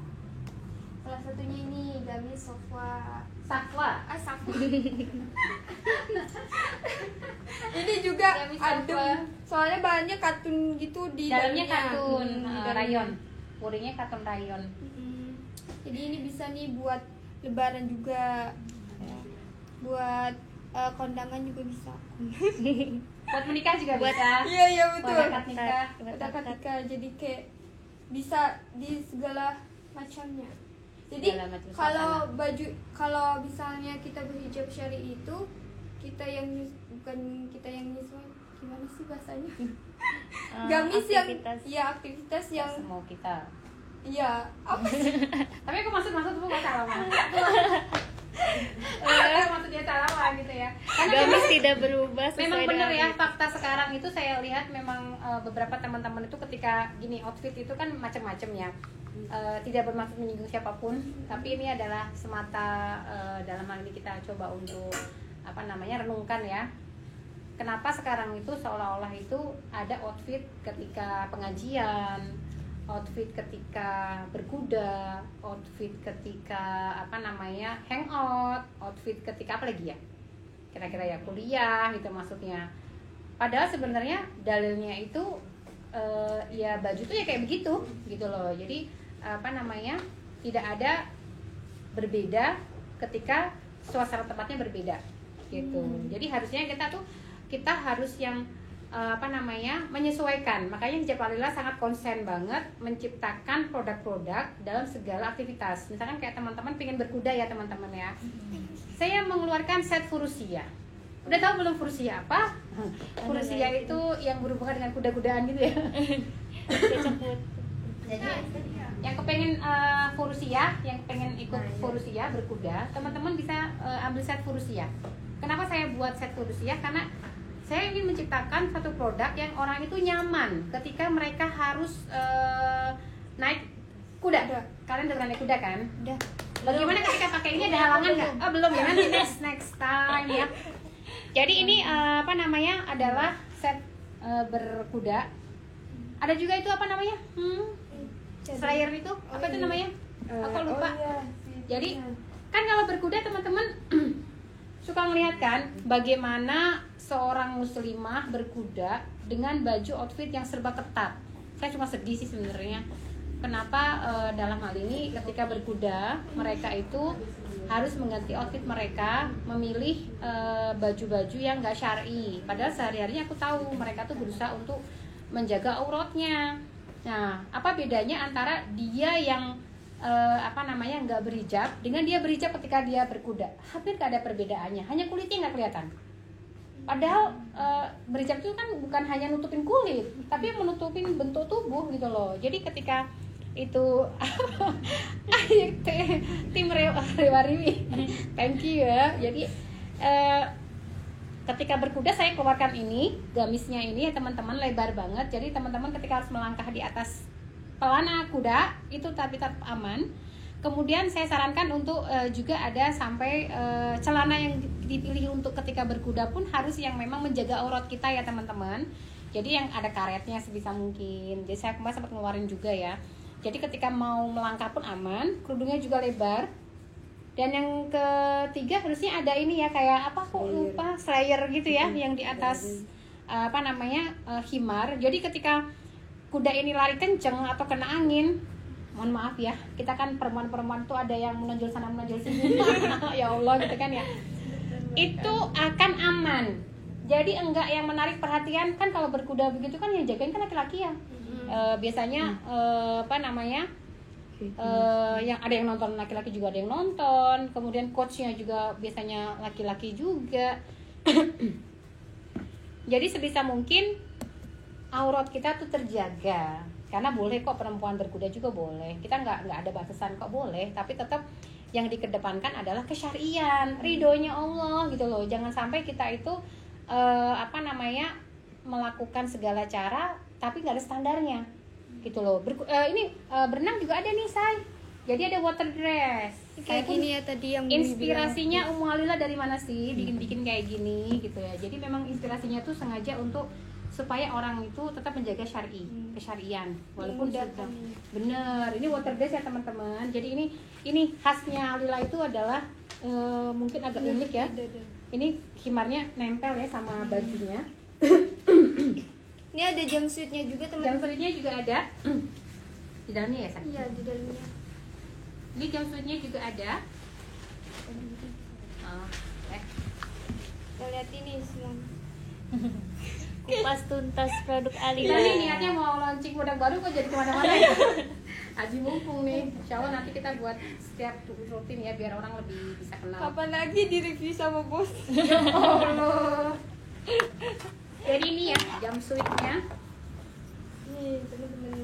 Salah satunya ini gamis Safwa. Safwa. Ini juga Gamis adem. Safwa. Soalnya bahannya katun gitu di Dalamnya dalamnya. katun Di dalamnya. rayon. Puringnya katun rayon. Jadi ini bisa nih buat lebaran juga. Buat kondangan juga bisa. Buat menikah juga bisa. Iya betul. Buat akad nikah. Buat akad nikah. Jadi kayak bisa di segala macamnya. Jadi Segala macam kalau suasana. baju, kalau misalnya kita berhijab syari itu, kita yang bukan kita yang nyesuai, gimana sih bahasanya? Gamis yang aktivitas. ya aktivitas yang Semua kita. ya apa sih? Tapi aku maksud tuh gak salah mah. Maksudnya salah mah gitu ya. Karena Gamis tidak berubah sesuai memang benar dengan ya, itu. fakta sekarang itu saya lihat memang beberapa teman-teman itu ketika gini, outfit itu kan macam-macam ya. Tidak bermaksud menyinggung siapapun, tapi ini adalah semata dalam hal ini kita coba untuk renungkan ya. Kenapa sekarang itu seolah-olah itu ada outfit ketika pengajian, outfit ketika berkuda, outfit ketika hangout, outfit ketika apa lagi ya? Kira-kira ya kuliah gitu maksudnya. Padahal sebenarnya dalilnya itu ya baju tuh ya kayak begitu gitu loh. Jadi tidak ada berbeda ketika suasana tempatnya berbeda gitu. Jadi harusnya kita harus yang menyesuaikan. Makanya Hijab Alila sangat konsen banget menciptakan produk-produk dalam segala aktivitas. Misalkan kayak teman-teman pengen berkuda ya teman-teman ya. Saya mengeluarkan set furusia. Udah tahu belum furusia apa? Furusia itu yang berhubungan dengan kuda-kudaan gitu ya. Jadi yang kepengen furusia, yang pengen ikut furusia berkuda, teman-teman bisa ambil set furusia. Kenapa saya buat set furusia? Karena saya ingin menciptakan satu produk yang orang itu nyaman ketika mereka harus naik kuda. Kalian udah pernah naik kuda kan? Udah. Bagaimana ketika pakai ini, ada halangan nggak? Oh belum ya, nanti next time ya. Jadi ini adalah set berkuda. Ada juga itu slayer itu apa itu namanya? Aku lupa. Jadi kan kalau berkuda teman-teman suka melihat kan bagaimana seorang muslimah berkuda dengan baju outfit yang serba ketat. Saya cuma sedih sih sebenarnya. Kenapa dalam hal ini ketika berkuda mereka itu harus mengganti outfit mereka, memilih baju-baju yang nggak syar'i. Padahal sehari-harinya aku tahu mereka tuh berusaha untuk menjaga auratnya. Nah, apa bedanya antara dia yang nggak berhijab dengan dia berhijab ketika dia berkuda? Hampir nggak ada perbedaannya, hanya kulitnya nggak kelihatan. Padahal berhijab itu kan bukan hanya nutupin kulit, tapi menutupin bentuk tubuh gitu loh. Jadi ketika itu tim Rewariwi, thank you ya. Jadi ketika berkuda saya keluarkan ini gamisnya ini ya teman-teman, lebar banget. Jadi teman-teman ketika harus melangkah di atas pelana kuda itu tapi tetap aman. Kemudian saya sarankan untuk juga ada sampai celana yang dipilih untuk ketika berkuda pun harus yang memang menjaga aurat kita ya teman-teman. Jadi yang ada karetnya sebisa mungkin. Jadi saya kemarin sempat ngeluarin juga ya. Jadi ketika mau melangkah pun aman, kerudungnya juga lebar. Dan yang ketiga harusnya ada ini ya kayak slayer gitu ya yang di atas himar. Jadi ketika kuda ini lari kenceng atau kena angin, mohon maaf ya, kita kan perempuan-perempuan tuh ada yang menonjol sana menonjol sini. Ya Allah gitu kan ya. Itu akan aman. Jadi enggak yang menarik perhatian kan kalau berkuda begitu kan yang jagain kan laki-laki ya. Biasanya yang ada yang nonton laki-laki juga ada yang nonton, kemudian coachnya juga biasanya laki-laki juga. Jadi sebisa mungkin aurat kita tuh terjaga, karena boleh kok perempuan berkuda juga boleh, kita nggak ada batasan kok boleh, tapi tetap yang dikedepankan adalah kesyarian, ridhonya Allah gitu loh. Jangan sampai kita itu melakukan segala cara tapi nggak ada standarnya gitu loh. Berenang juga ada nih, Say. Jadi ada water dress. Kayak gini ya tadi yang Bumi Inspirasinya Ummu Alila dari mana sih bikin kayak gini gitu ya. Jadi memang inspirasinya tuh sengaja untuk supaya orang itu tetap menjaga kesyarian walaupun sudah bener. Ini water dress ya teman-teman. Jadi ini khasnya Alila itu adalah mungkin agak unik ya. Ini khimarnya nempel ya sama bajunya. Ini ada jumpsuitnya juga teman-teman. Jumpsuitnya juga ada di dalamnya ya, San? Iya, di dalamnya. Ini jumpsuitnya juga ada. Kita lihat ini semua. Kupas tuntas produk Alila. Kita nih niatnya mau launching produk baru kok jadi kemana-mana ya. Aji mumpung nih. Insya Allah nanti kita buat setiap rutin ya biar orang lebih bisa kenal. Kapan lagi direview sama bos? Ya Allah. Jadi ini ya jumpsuitnya. Nih teman-teman.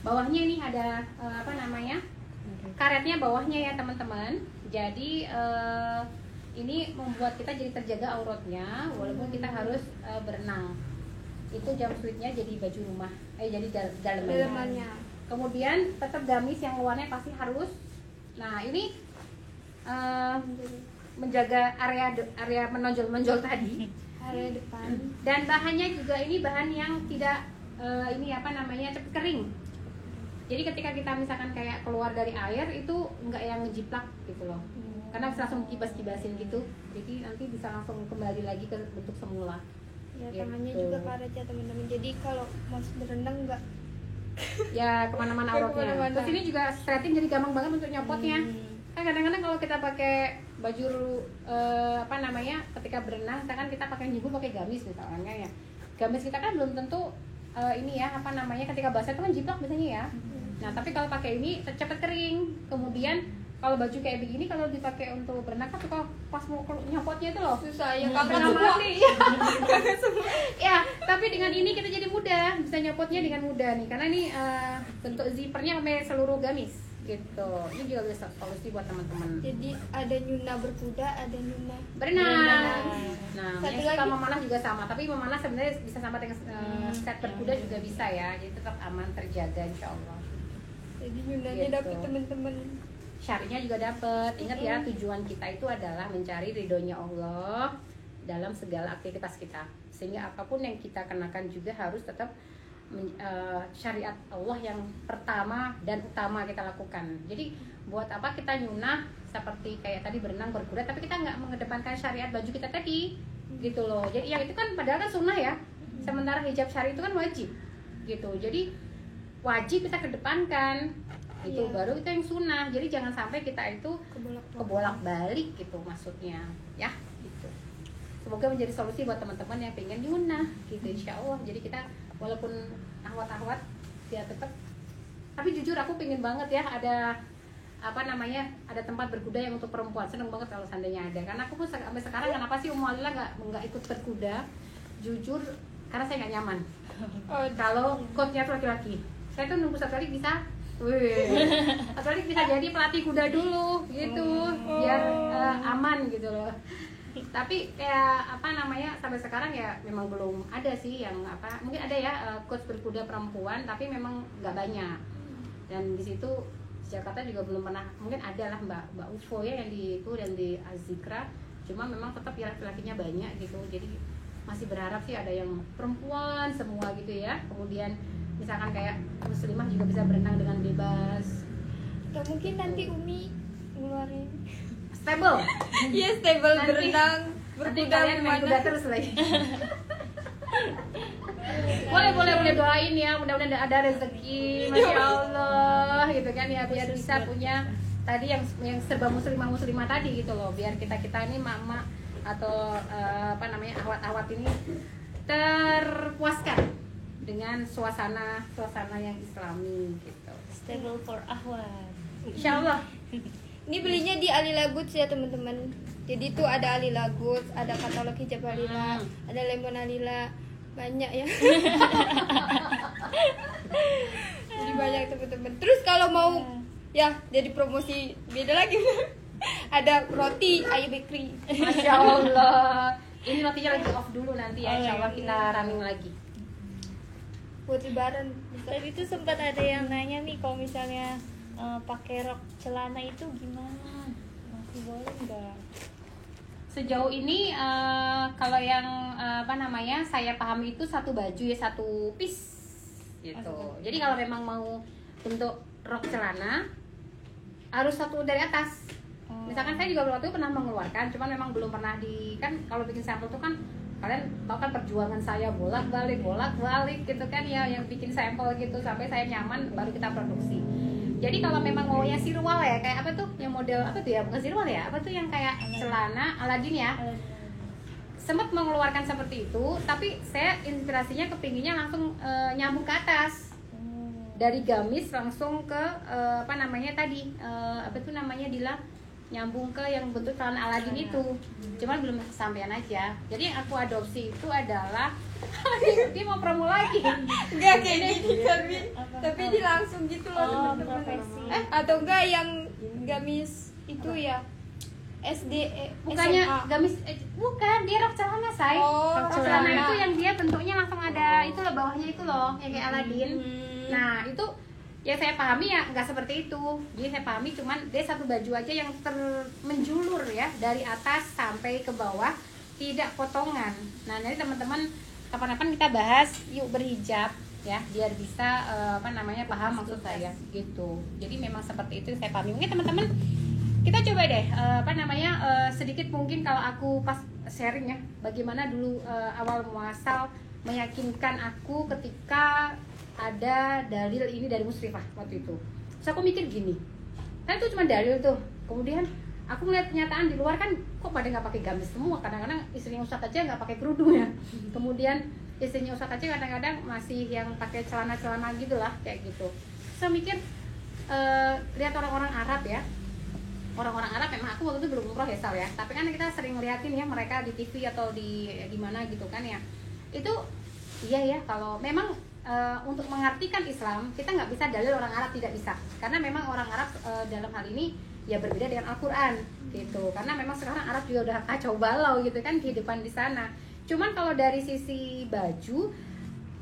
Bawahnya ini ada apa namanya? Karetnya bawahnya ya teman-teman. Jadi ini membuat kita jadi terjaga auratnya walaupun kita harus berenang. Itu jumpsuitnya jadi baju rumah. Jadi dalamannya. Kemudian tetap gamis yang luarnya pasti harus. Nah ini menjaga area menonjol tadi. Area depan. Dan bahannya juga ini bahan yang tidak ini apa namanya cepat kering. Jadi ketika kita misalkan kayak keluar dari air itu enggak yang ngejiplak gitu loh. Karena bisa langsung kibas-kibasin gitu. Jadi nanti bisa langsung kembali lagi ke bentuk semula. Ya Gitu. tangannya juga karet ya teman-teman. Jadi kalau mau berenang enggak Ya kemana-mana auratnya. Kemana-mana. Terus ini juga stretching jadi gampang banget untuk nyopotnya. Kan kadang-kadang kalau kita pakai baju apa namanya ketika berenang kita pakai nyebur pakai gamis misalnya ya. Gamis kita kan belum tentu ini ya apa namanya ketika basah itu kan jiplak biasanya ya. Nah tapi kalau pakai ini cepat kering. Kemudian kalau baju kayak begini kalau dipakai untuk berenang kan suka pas mau nyopotnya itu loh susah ya kangen semua. Ya tapi dengan ini kita jadi mudah bisa nyopotnya dengan mudah nih karena ini bentuk zippernya sampai seluruh gamis gitu. Ini juga bisa solusi buat teman-teman. Jadi ada nyuna berkuda, ada nyuna berenang. Nah, Satu yang suka lagi. memanah juga sama, tapi memanah sebenarnya bisa sama dengan set berkuda juga bisa ya. Jadi tetap aman terjaga insya Allah. Jadi nyunanya Gitu. dapat teman-teman. Syariatnya juga dapat. Ingat ya tujuan kita itu adalah mencari ridhonya Allah dalam segala aktivitas kita. Sehingga apapun yang kita kenakan juga harus tetap syariat Allah yang pertama dan utama kita lakukan. Jadi buat apa kita nyunah seperti kayak tadi berenang berkuda tapi kita nggak mengedepankan syariat baju kita tadi gitu loh. Jadi yang itu kan padahal kan sunnah ya. Sementara hijab syari itu kan wajib gitu. Jadi wajib kita kedepankan itu baru itu yang sunnah. Jadi jangan sampai kita itu kebolak-balik gitu maksudnya ya gitu. Semoga menjadi solusi buat teman-teman yang pengen nyunah gitu insya Allah. Jadi kita walaupun ahwat-ahwat ya tetap, tapi jujur aku pengen banget ya ada apa namanya ada tempat berkuda yang untuk perempuan. Seneng banget kalau seandainya ada karena aku pun sampai sekarang kenapa sih Ummu Alila nggak ikut berkuda jujur karena saya nggak nyaman kalau coachnya tuh laki-laki. Saya tuh nunggu satu kali bisa satu kali bisa jadi pelatih kuda dulu gitu biar aman gitu loh. Tapi kayak apa namanya sampai sekarang ya memang belum ada sih yang apa mungkin ada ya coach berkuda perempuan tapi memang nggak banyak. Dan di situ Jakarta juga belum pernah, mungkin ada lah Mbak Ufo ya yang di itu dan di Azikra, cuma memang tetap ya laki-lakinya banyak gitu. Jadi masih berharap sih ada yang perempuan semua gitu ya. Kemudian misalkan kayak muslimah juga bisa berenang dengan bebas. Atau mungkin nanti Umi ngeluarin Stable. iya stable Nanti- berenang Nanti berkuda kalian main kuda kemana. terus lagi. boleh doain ya, mudah-mudahan ada rezeki, masya Allah, gitu kan ya, biar bisa punya tadi yang serba muslimah tadi gitu loh, biar kita ini mama atau apa namanya awat ini terpuaskan dengan suasana yang islami gitu. Stable for ahwat. Insya Allah. Ini belinya di Alila Goods ya teman-teman. Jadi itu ada Alila Goods, ada katalog hijab Alila, ada lemon Alila, banyak ya. Jadi banyak teman-teman. Terus kalau mau ya jadi promosi beda lagi. Ada roti Ayu Bakery. Masya Allah. Ini rotinya lagi off dulu nanti ya, insya Allah kita running lagi. Buat lebaran. Tadi tuh sempat ada yang nanya nih kalau misalnya pakai rok celana itu gimana? Masih boleh nggak? Sejauh ini kalau yang saya pahami itu satu baju ya, satu piece gitu. Jadi kalau memang mau bentuk rok celana harus satu dari atas. Misalkan saya juga waktu itu pernah mengeluarkan, cuman memang belum pernah kan kalau bikin sampel tuh kan kalian tahu kan perjuangan saya bolak-balik gitu kan ya, yang bikin sampel gitu sampai saya nyaman baru kita produksi. Jadi kalau memang maunya sirwal ya, kayak apa tuh yang model apa tuh ya, bukan sirwal ya, apa tuh yang kayak celana Aladin ya, sempat mengeluarkan seperti itu, tapi saya inspirasinya kepinginnya langsung nyambung ke atas, dari gamis langsung ke Dila, nyambung ke yang bentuk celana Aladin itu, cuman belum kesampaian aja. Jadi yang aku adopsi itu adalah dia mau promo lagi, enggak kayak gini tapi ini langsung gitu loh teman-teman. Profesi. Atau enggak yang gamis itu ya bukannya SMA. gamis bukan, dia rok celana say. Rok celana itu yang dia bentuknya langsung ada itu loh, bawahnya itu loh yang kayak Aladin. Nah itu ya saya pahami ya nggak seperti itu. Jadi saya pahami cuman dia satu baju aja yang menjulur ya, dari atas sampai ke bawah, tidak potongan. Nah nanti teman-teman kapan-kapan kita bahas yuk berhijab ya, biar bisa paham maksud saya gitu. Jadi memang seperti itu yang saya pahami. Mungkin teman-teman kita coba deh sedikit mungkin kalau aku pas sharing ya, bagaimana dulu awal muasal meyakinkan aku ketika ada dalil ini dari Musrifah waktu itu. Terus aku mikir gini, kan itu cuma dalil tuh. Kemudian aku ngeliat kenyataan di luar kan kok pada nggak pakai gamis semua. Kadang-kadang istrinya Ustadz aja nggak pakai kerudung ya. Kemudian istrinya Ustadz aja kadang-kadang masih yang pakai celana-celana gitulah kayak gitu. Saya mikir lihat orang-orang Arab ya. Orang-orang Arab memang aku waktu itu belum umroh ya Sal ya. Tapi kan kita sering ngeliatin ya mereka di TV atau di mana gitu kan ya. Itu iya ya, kalau memang untuk mengartikan Islam kita nggak bisa dalil orang Arab, tidak bisa, karena memang orang Arab dalam hal ini ya berbeda dengan Al-Quran gitu, karena memang sekarang Arab juga udah kacau balau gitu kan kehidupan di sana. Cuman kalau dari sisi baju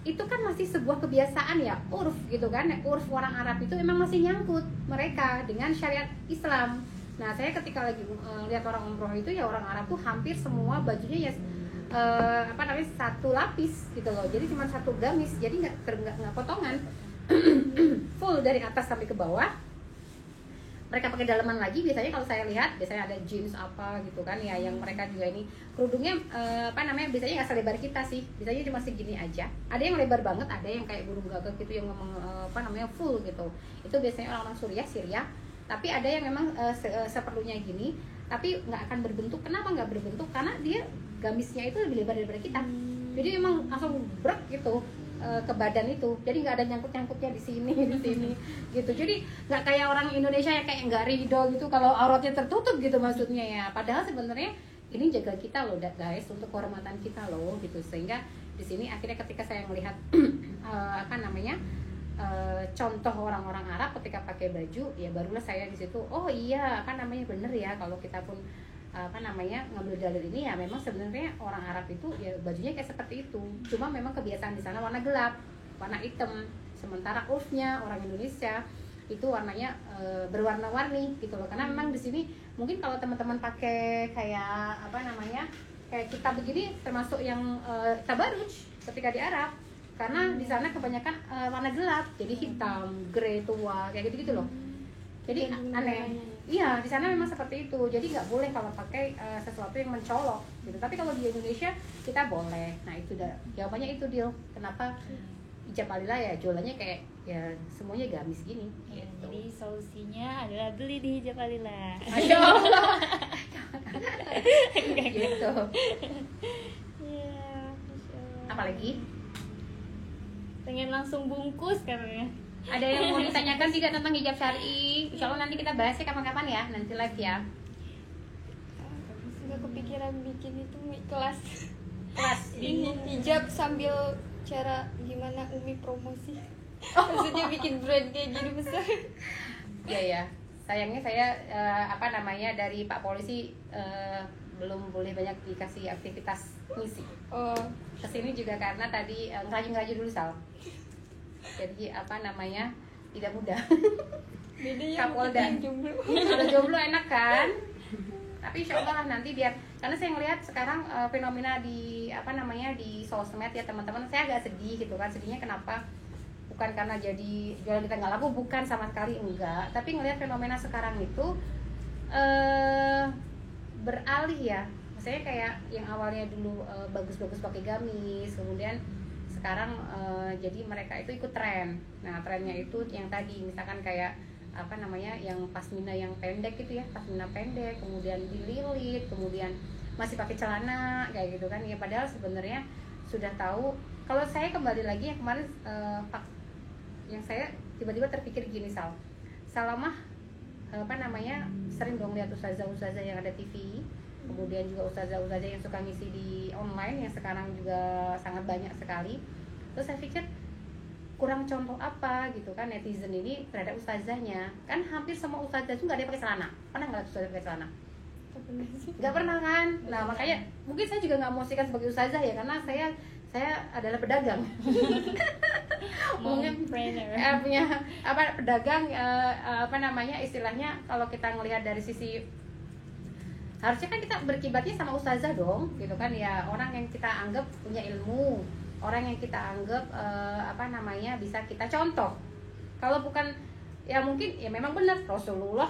itu kan masih sebuah kebiasaan ya, urf gitu kan, urf orang Arab itu memang masih nyangkut mereka dengan syariat Islam. Nah saya ketika lagi lihat orang umroh itu ya, orang Arab tuh hampir semua bajunya ya satu lapis gitu loh, jadi cuma satu gamis, jadi nggak potongan full dari atas sampai ke bawah. Mereka pakai dalaman lagi biasanya, kalau saya lihat biasanya ada jeans apa gitu kan ya, yang mereka juga ini kerudungnya biasanya nggak selebar kita sih, biasanya cuma segini aja. Ada yang lebar banget, ada yang kayak burung gagak gitu yang memang full gitu. Itu biasanya orang-orang Syria, tapi ada yang memang seperlunya gini, tapi nggak akan berbentuk. Kenapa nggak berbentuk? Karena dia gamisnya itu lebih lebar daripada kita, jadi emang langsung brek gitu ke badan itu, jadi nggak ada nyangkut-nyangkutnya di sini gitu. Jadi nggak kayak orang Indonesia yang kayak nggak ridho gitu kalau auratnya tertutup gitu maksudnya ya. Padahal sebenarnya ini jaga kita loh guys, untuk kehormatan kita loh gitu. Sehingga di sini akhirnya ketika saya melihat contoh orang-orang Arab ketika pakai baju, ya barulah saya di situ, oh iya bener ya, kalau kita pun ngambil dalil ini ya, memang sebenarnya orang Arab itu ya bajunya kayak seperti itu, cuma memang kebiasaan di sana warna gelap, warna hitam, sementara urfnya orang Indonesia itu warnanya berwarna-warni gitu loh. Karena memang di sini mungkin kalau teman-teman pakai kayak kayak kita begini termasuk yang tabaruj ketika di Arab, karena di sana kebanyakan warna gelap, jadi hitam, grey tua kayak gitu loh. Jadi aneh. Iya, di sana memang seperti itu. Jadi nggak boleh kalau pakai sesuatu yang mencolok gitu. Tapi kalau di Indonesia kita boleh. Nah, itu jawabannya itu dia. Kenapa hijab alila ya jualannya kayak ya semuanya gamis gini gitu. Jadi solusinya adalah beli di hijab alila. Masya Allah. Gitu. Iya, Masya Allah. Apalagi? Pengen langsung bungkus katanya. Ada yang mau ditanyakan tidak tentang hijab syar'i? Insya Allah nanti kita bahasnya kapan-kapan ya, nanti live ya. Nggak kepikiran bikin itu kelas ini hijab sambil cara gimana Umi promosi. Maksudnya bikin brand kayak gini besar. Iya ya. Sayangnya saya dari Pak Polisi belum boleh banyak dikasih aktivitas misi. Kesini juga karena tadi ngerajin dulu Sal. Jadi tidak mudah. Beda ya Kapolda. jomblo. Kalau jomblo enak kan? Tapi insya Allah nanti biar, karena saya ngelihat sekarang fenomena di di sosmed ya teman-teman, saya agak sedih gitu kan. Sedihnya kenapa? Bukan karena jadi jualan kita nggak laku, bukan sama sekali, enggak. Tapi ngelihat fenomena sekarang itu beralih ya. Maksudnya kayak yang awalnya dulu bagus-bagus pakai gamis, kemudian sekarang jadi mereka itu ikut tren. Nah trennya itu yang tadi misalkan kayak yang pasmina yang pendek gitu ya, pasmina pendek, kemudian dililit, kemudian masih pakai celana kayak gitu kan ya. Padahal sebenarnya sudah tahu. Kalau saya kembali lagi yang kemarin yang saya tiba-tiba terpikir gini, Salamah sering dong lihat ustazah-ustazah yang ada TV, kemudian juga ustazah-ustazah yang suka ngisi di online yang sekarang juga sangat banyak sekali. Terus saya pikir kurang contoh apa gitu kan netizen ini terhadap ustazahnya. Kan hampir semua ustazah itu nggak ada yang pakai celana. Pernah nggak ustazah pakai celana? Nggak pernah kan? Nah makanya mungkin saya juga nggak memosisikan sebagai ustazah ya, karena saya adalah pedagang. Mungkin punya pedagang istilahnya kalau kita ngelihat dari sisi, harusnya kan kita berkibatnya sama ustazah dong gitu kan ya, orang yang kita anggap punya ilmu, orang yang kita anggap bisa kita contoh. Kalau bukan ya mungkin ya memang benar Rasulullah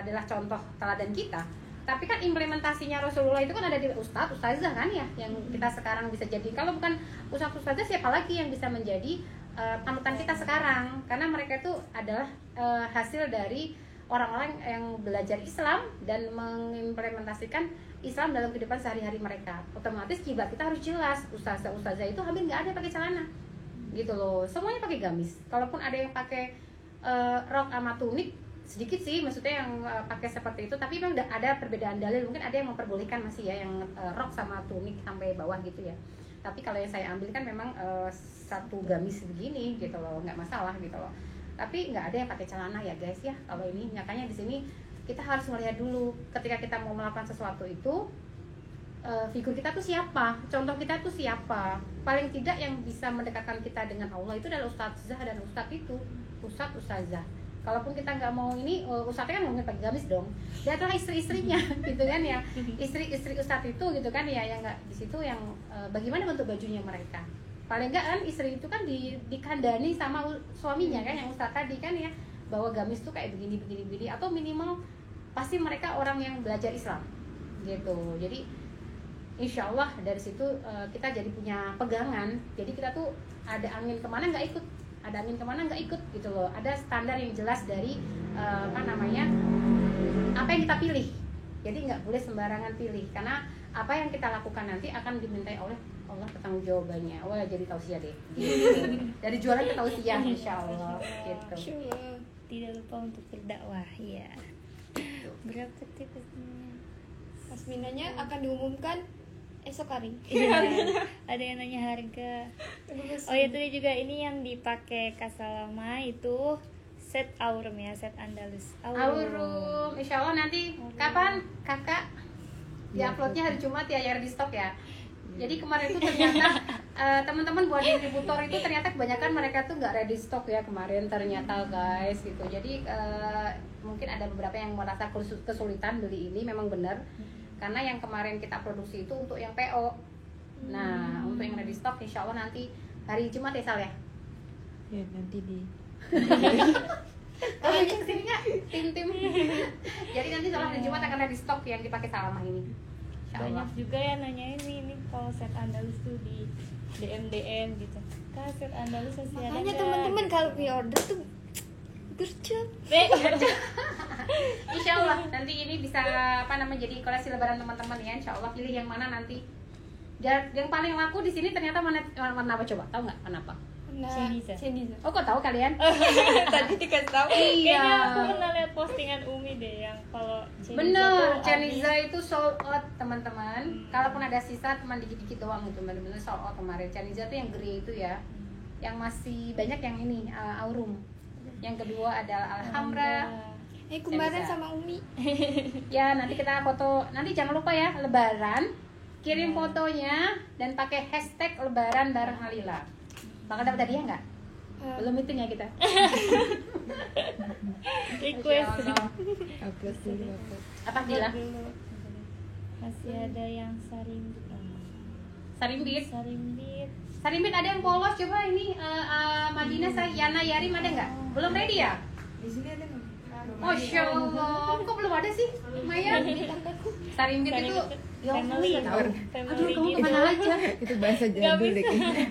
adalah contoh teladan kita. Tapi kan implementasinya Rasulullah itu kan ada di ustazah kan ya, yang kita sekarang bisa jadi. Kalau bukan ustazah siapa lagi yang bisa menjadi panutan kita sekarang? Karena mereka itu adalah hasil dari orang-orang yang belajar Islam dan mengimplementasikan Islam dalam kehidupan sehari-hari mereka. Otomatis kiblat kita harus jelas. Ustazah itu hampir nggak ada yang pakai celana gitu loh, semuanya pakai gamis. Kalaupun ada yang pakai rok sama tunik, sedikit sih maksudnya yang pakai seperti itu, tapi memang ada perbedaan dalil. Mungkin ada yang memperbolehkan masih ya yang rok sama tunik sampai bawah gitu ya. Tapi kalau yang saya ambil kan memang satu gamis begini gitu loh, nggak masalah gitu loh. Tapi nggak ada yang pakai celana ya guys ya. Kalau ini makanya di sini kita harus melihat dulu ketika kita mau melakukan sesuatu itu, figur kita tuh siapa, contoh kita tuh siapa. Paling tidak yang bisa mendekatkan kita dengan Allah itu adalah ustazah dan ustazah. Kalaupun kita nggak mau ini, ustaznya kan nggak pakai gamis dong. Dia adalah istri-istrinya gitu kan ya, istri ustaz itu gitu kan ya, yang nggak di situ yang bagaimana bentuk bajunya mereka. Paling nggak kan istri itu kan dikandani sama suaminya kan, yang ustaz tadi kan ya, bahwa gamis tuh kayak begini, atau minimal pasti mereka orang yang belajar Islam gitu. Jadi insya Allah dari situ kita jadi punya pegangan. Jadi kita tuh ada angin kemana nggak ikut, ada angin kemana nggak ikut gitu loh. Ada standar yang jelas dari apa yang kita pilih. Jadi nggak boleh sembarangan pilih, karena apa yang kita lakukan nanti akan dimintai oleh Allah pertanggungjawabannya. Wah jadi tausiah deh gitu. Dari jualan ke tausiah insya Allah gitu. Tidak lupa untuk berdakwah ya. Berapa tipsnya? Pasminanya akan diumumkan esok hari. Iya, ada yang nanya harga. Oh ya, tadi juga ini yang dipakai Kak Salamah itu set aurum ya, set Andalus. Aurum, insya Allah nanti kapan kakak diuploadnya hari Jumat ya, yang di stok ya. Jadi kemarin itu ternyata teman-teman buat distributor itu ternyata kebanyakan mereka tuh nggak ready stock ya kemarin ternyata guys gitu. Jadi mungkin ada beberapa yang merasa kesulitan beli ini, memang benar. Karena yang kemarin kita produksi itu untuk yang PO. Nah, untuk yang ready stock insya Allah nanti hari Jumat ya Sal ya? Ya nanti di kalau yang kesini nggak tim. Jadi nanti soal hari Jumat akan ready stock yang dipakai Salamah ini. Banyak juga ya nanyain ini kalau set Andalus tuh di DM gitu. Kak set Andalus masih ada. Makanya teman-teman gitu. kalau pre-order tuh gercep. Insya Allah nanti ini bisa jadi koleksi lebaran teman-teman ya. Insya Allah pilih yang mana nanti. Dan yang paling laku di sini ternyata warna apa coba? Tahu nggak kenapa? Ceniza. Oh kok tahu kalian? Tadi dikasih tahu. Kayaknya Iya. aku pernah lihat postingan Umi deh yang kalau Bener, Ceniza itu sold out teman-teman. Kalaupun ada sisa cuma dikit-dikit doang gitu, bener-bener sold out kemarin. Ceniza itu yang grey itu ya, yang masih banyak yang ini aurum. Yang kedua adalah alhamra. Kemarin Ceniza. sama Umi. Ya nanti kita foto, nanti jangan lupa ya lebaran kirim fotonya dan pakai hashtag lebaran bareng Halila. Bakal dapat hadiah nggak? Belum meeting ya kita. Request. Masya Allah. Upload dulu upload. Apa Dila? Dulu. Masih ada yang sarimbit. Sarimbit. Sarimbit. Sarimbit ada yang polos, coba ini Madinah, Yana, Yarim ada nggak? Belum ready ya? Di sini ada nggak? Masya Allah, kok belum ada sih? Lumayan. Sarimbit itu ya family. tahu. Family Aduh, kamu gitu. kemana aja? Itu bahasa jadul deh kayaknya.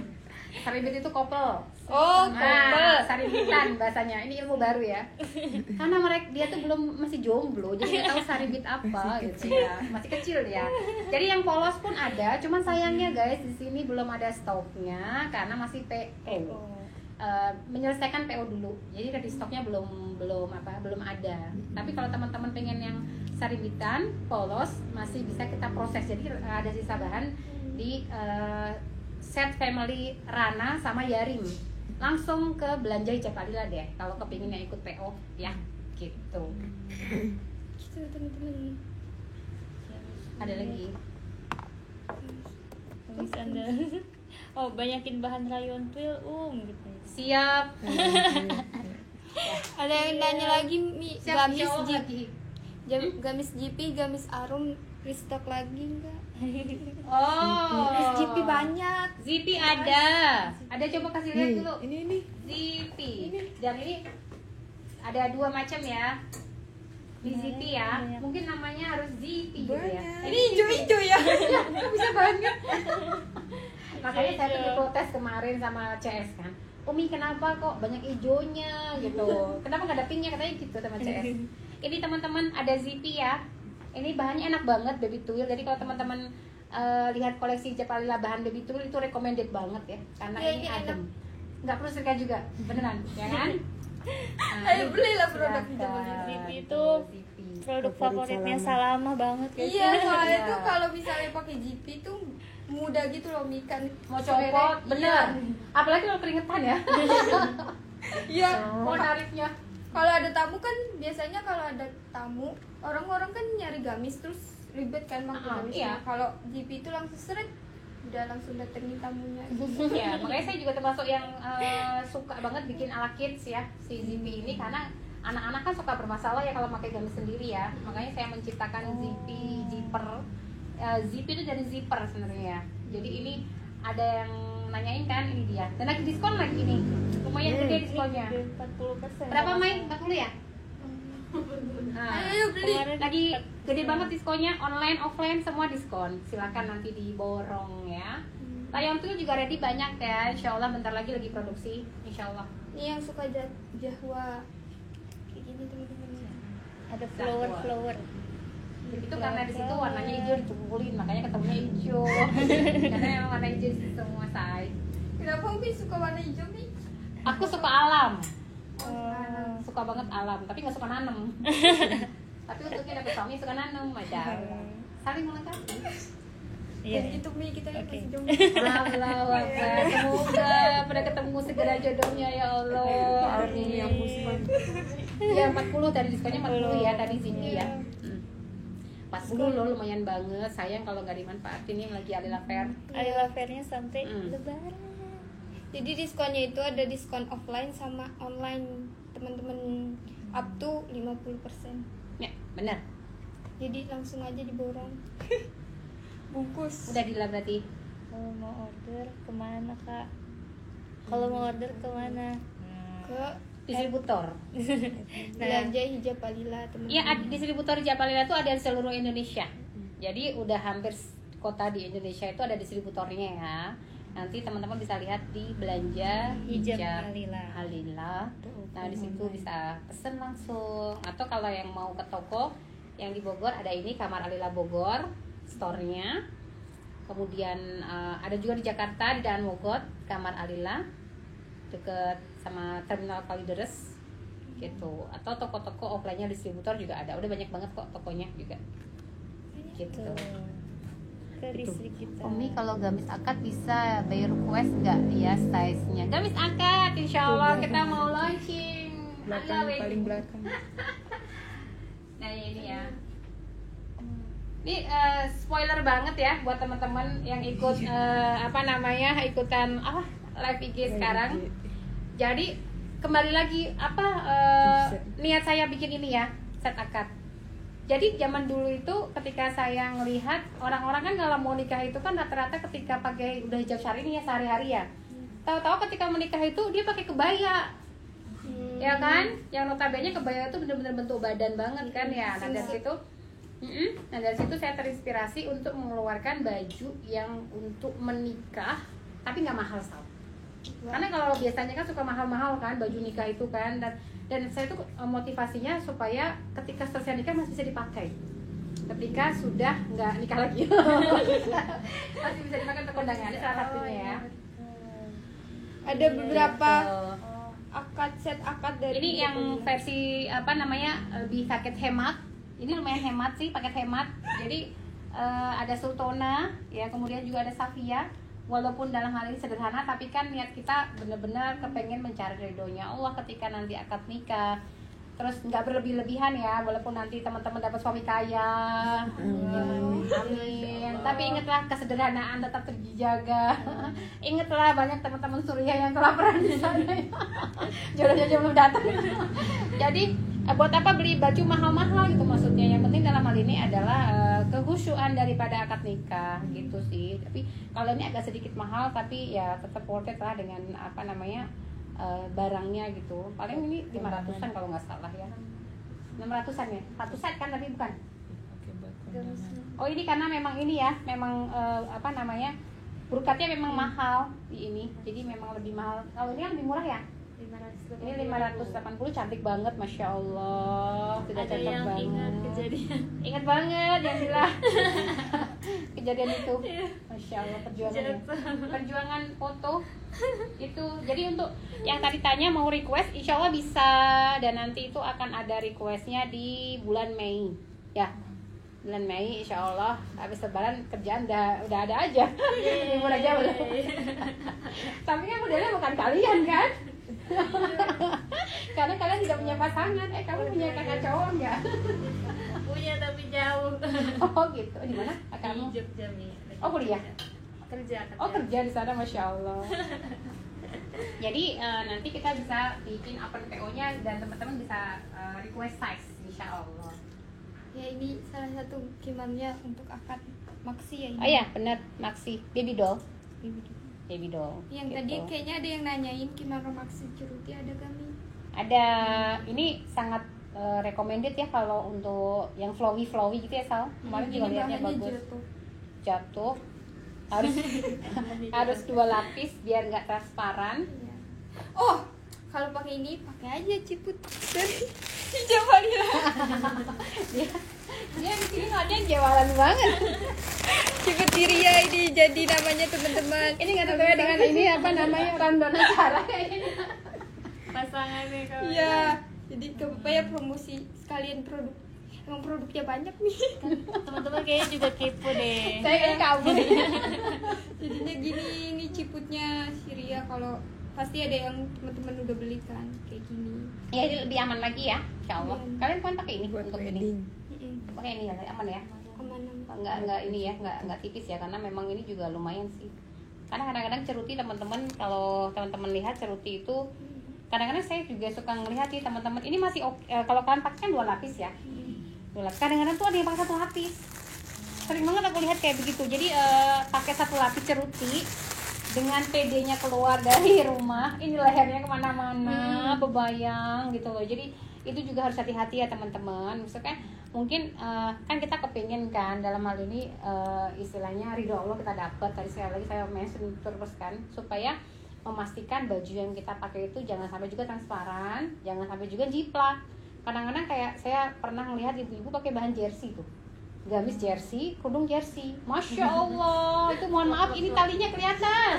Sarimbit itu couple. Oh, Nah, sarimbitan bahasanya. Ini ilmu baru ya. Karena dia tuh belum masih jomblo, jadi nggak tahu sarimbit apa gitu ya. Masih kecil ya. Jadi yang polos pun ada, cuman sayangnya guys di sini belum ada stoknya karena masih PO. Menyelesaikan PO dulu. Jadi di stoknya belum ada. Tapi kalau teman-teman pengen yang sarimbitan, polos masih bisa kita proses. Jadi ada sisa bahan di set family Rana sama Yarim. Langsung ke belanja Hijab Alila deh kalau kepinginnya ikut PO ya gitu. Gitu teman-teman. Ada lagi Habis Anda. Oh, banyakin bahan rayon twill gitu. siap. Ada yang nanya lagi Siap gamis jawab GP, lagi. gamis GP, gamis Arum restock lagi enggak? Oh, Gamis GP banyak. Zipi ada coba kasih lihat dulu. Ini. Zipi. Dan ini ada 2 macam ya. Di Zipi ya. banyak. Mungkin namanya harus Zipi gitu ya. Banyak. Ini hijau-hijau ya. Bisa banget. Makanya saya tuh protes kemarin sama CS kan. Umi kenapa kok banyak hijaunya gitu. Kenapa nggak ada pinknya katanya gitu sama CS. Ini teman-teman ada Zipi ya. Ini bahannya enak banget baby twill. Jadi kalau teman-teman lihat koleksi Hijab Alila bahan baby twill itu recommended banget ya. Karena Ya, ini ini adem. Nggak perlu setrika juga, beneran, ya kan? Nah, Ayo belilah produk silakan. Hijab Alila. Zipi itu Zipi. produk Favorit favoritnya Salama. Salama banget guys. Iya, soalnya Iya. tuh kalau misalnya pakai GP tuh mudah gitu loh mikan. Mau copot, bener. Apalagi kalau keringetan ya. Iya. Mau nariknya. Kalau ada tamu kan biasanya kalau ada tamu orang-orang kan nyari gamis terus ribet kan pakai gamisnya. Iya. Kalau GP itu langsung seret udah langsung datengin tamunya. Ya, makanya saya juga termasuk yang suka banget bikin ala kids ya si Zipi ini karena anak-anak kan suka bermasalah ya kalau pakai gamis sendiri ya. Makanya saya menciptakan Zipi zipper. Zipi itu dari zipper sebenarnya. Jadi ini ada yang nanyain kan ini dia. Dan lagi diskon lagi ini. Lumayan gede diskonnya. 40%. Berapa Mai? 40 ya? Nah, Ayo beli. Kemarin lagi gede banget diskonnya, online offline semua diskon. Silakan nanti diborong ya. Rayon tuh juga ready banyak ya. Insya Allah bentar lagi produksi. Insya Allah. Ini yang suka jahwa kayak gini teman-teman. Ada flower. Itu karena di situ warnanya hijau dicukulin, makanya ketemunya hijau. Karena emang warna hijau di semua say. Kenapa Umi suka warna hijau nih? Aku suka alam, Oh. suka banget alam, tapi nggak suka nanem. Tapi untuknya dapet suami suka nanem, macam saling melengkapi. Iya. Dan gitu Mi kita Oke. masih jomblo. Allahu Akbar. Semoga pada ketemu segera jodohnya ya Allah. Amin ya Musman. Ya 40 tadi diskonnya 40 ya tadi Zipi ya. 40 loh lumayan banget. Sayang kalau nggak dimanfaatin yang lagi Alila Fair. Alila Fair-nya sampai Hmm. lebaran. Jadi diskonnya itu ada diskon offline sama online teman-teman up to 50%. Ya, benar. Jadi langsung aja diborong. Bungkus. Udah Dila berarti. Kalau mau order kemana kak? Kalau mau order kemana? Ke Distributor. belanja Hijab Alila teman-teman. Iya, distributor Hijab Alila itu ada di seluruh Indonesia. Jadi udah hampir kota di Indonesia itu ada distributornya ya. Nanti teman-teman bisa lihat di belanja Hijab Alila. Nah, di situ bisa pesen langsung atau kalau yang mau ke toko yang di Bogor ada ini Kamar Alila Bogor store-nya. Kemudian ada juga di Jakarta di Daan Mogot Kamar Alila deket sama Terminal Kalideres gitu. Atau toko-toko offline-nya distributor juga ada. Udah banyak banget kok tokonya juga. Gitu. Ke listrik kita. Umi kalau gamis akad bisa by request nggak ya size-nya? Gamis akad insya Allah kita mau launching. Belakang Ala, paling belakang. Nah ini ya. Ini spoiler banget ya buat teman-teman yang ikut ikutan live IG sekarang. Jadi kembali lagi niat saya bikin ini ya, set akad. Jadi zaman dulu itu ketika saya ngelihat orang-orang kan kalau mau nikah itu kan rata-rata ketika pakai udah hijab syar'i nih ya sehari-hari ya. Tahu-tahu ketika menikah itu dia pakai kebaya. Ya kan? Yang notabene kebaya itu benar-benar bentuk badan banget kan ya. Nah dari situ saya terinspirasi untuk mengeluarkan baju yang untuk menikah tapi nggak mahal Sal. Karena kalau biasanya kan suka mahal-mahal kan baju nikah itu kan, dan saya tuh motivasinya supaya ketika selesai nikah masih bisa dipakai ketika sudah nggak nikah lagi. Masih bisa dipakai untuk kondangan, ini salah satunya ya. Ada beberapa Gitu. set akad dari Ini yang versi lebih paket hemat. Ini lumayan hemat sih, paket hemat. Jadi ada Sultona ya, kemudian juga ada Safia. Walaupun dalam hal ini sederhana, tapi kan niat kita benar-benar kepengen mencari ridhonya Allah ketika nanti akad nikah. Terus nggak berlebih-lebihan ya, walaupun nanti teman-teman dapat suami kaya. Amin. Tapi ingatlah kesederhanaan tetap terjaga. Ingatlah banyak teman-teman Surya yang kelaparan di sana. Jodohnya belum datang. Jadi buat apa beli baju mahal-mahal gitu maksudnya. Yang penting dalam hal ini adalah kehusyuan daripada akad nikah gitu sih. Tapi kalau ini agak sedikit mahal tapi ya tetap worth it lah dengan barangnya gitu. Paling ini 500-an kalau nggak salah ya. 600-an ya. Satu set kan tapi bukan. Oh ini karena memang ini ya, memang brukatnya memang mahal di ini. Jadi memang lebih mahal. Kalau ini yang lebih murah ya? Ini 580, cantik banget, masya Allah. Tidak ada cocok yang banget. ingat kejadian. Ingat banget yang bilang kejadian itu, masya Allah perjuangan foto itu. Jadi untuk yang tadi tanya mau request, insya Allah bisa, dan nanti itu akan ada requestnya di bulan Mei, ya. Bulan Mei insya Allah habis lebaran kerjaan udah ada aja. Libur aja belum. Tapi kan modelnya bukan kalian kan? Karena kalian tidak punya pasangan. Kamu punya kakak cowok nggak? Punya tapi jauh. Oh gitu. Di mana? Kamu? Di Jogja nih. Oh kuliah? Kerja. Oh kerja di sana, masya Allah. Jadi nanti kita bisa bikin open PO-nya dan teman-teman bisa request size, insya Allah. Ya ini salah satu kimannya untuk akad Maxi ya ini. Oh iya benar, Maxi baby doll. Baby doll. Yang gitu. tadi kayaknya ada yang nanyain gimana Maxi Ceruti, ada kami. Ada, ini sangat recommended ya kalau untuk yang flowy gitu ya Sal. Kemarin juga lihatnya bagus. Jatuh. Harus 2 lapis biar nggak transparan. Iya. Oh, kalau pakai ini pakai aja ciput dari Javalila. Dia di sini ada yang jualan banget. Ciput Diria ini jadi namanya teman-teman. Ini nggak sesuai dengan ini Ramdon acara. Pasangannya kalau. Iya, jadi kepepaya promosi sekalian produk. Emang produknya banyak nih. Teman-teman kayaknya juga kepo deh. Saya kayak kabur. Jadinya gini, ini ciputnya Syria, kalau pasti ada yang teman-teman udah beli kan kayak gini. Ya ini lebih aman lagi ya, insya Allah. Kalian kan pakai ini buat untuk wedding. ini. Pakai ini ya, aman ya. Aman-aman. Enggak ini ya, enggak tipis ya, karena memang ini juga lumayan sih. Karena kadang-kadang ceruti teman-teman, kalau teman-teman lihat ceruti itu kadang-kadang saya juga suka ngelihat sih teman-teman ini masih kalau kalian pakai kan 2 lapis ya. 2 lapis. Kadang-kadang tuh ada yang pakai 1 lapis. Sering banget aku lihat kayak begitu. Jadi pakai 1 lapis ceruti dengan PD-nya keluar dari rumah, ini lehernya kemana-mana, bebayang gitu loh. Jadi itu juga harus hati-hati ya teman-teman. Maksudnya mungkin kan kita kepingin kan dalam hal ini istilahnya ridho Allah kita dapat. Tadi sekali lagi saya mention terus kan, supaya memastikan baju yang kita pakai itu jangan sampai juga transparan, jangan sampai juga jiplak. Kadang-kadang kayak saya pernah ngelihat ibu-ibu pakai bahan jersey tuh, gamis jersey, kerudung jersey, masya Allah, itu mohon maaf ini talinya kelihatan.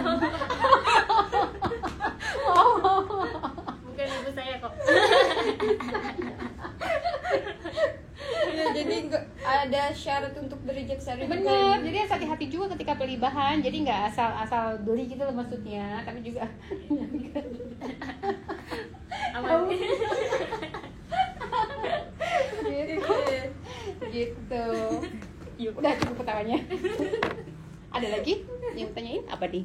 Bukan ibu saya kok. Ya, jadi nggak ada syarat untuk berhijab syar'i. Bener, jadi harus hati-hati juga ketika beli bahan. Jadi nggak asal beli gitu loh maksudnya, tapi juga Aman. gitu. Udah cukup ketawanya. Ada lagi yang tanyain apa nih?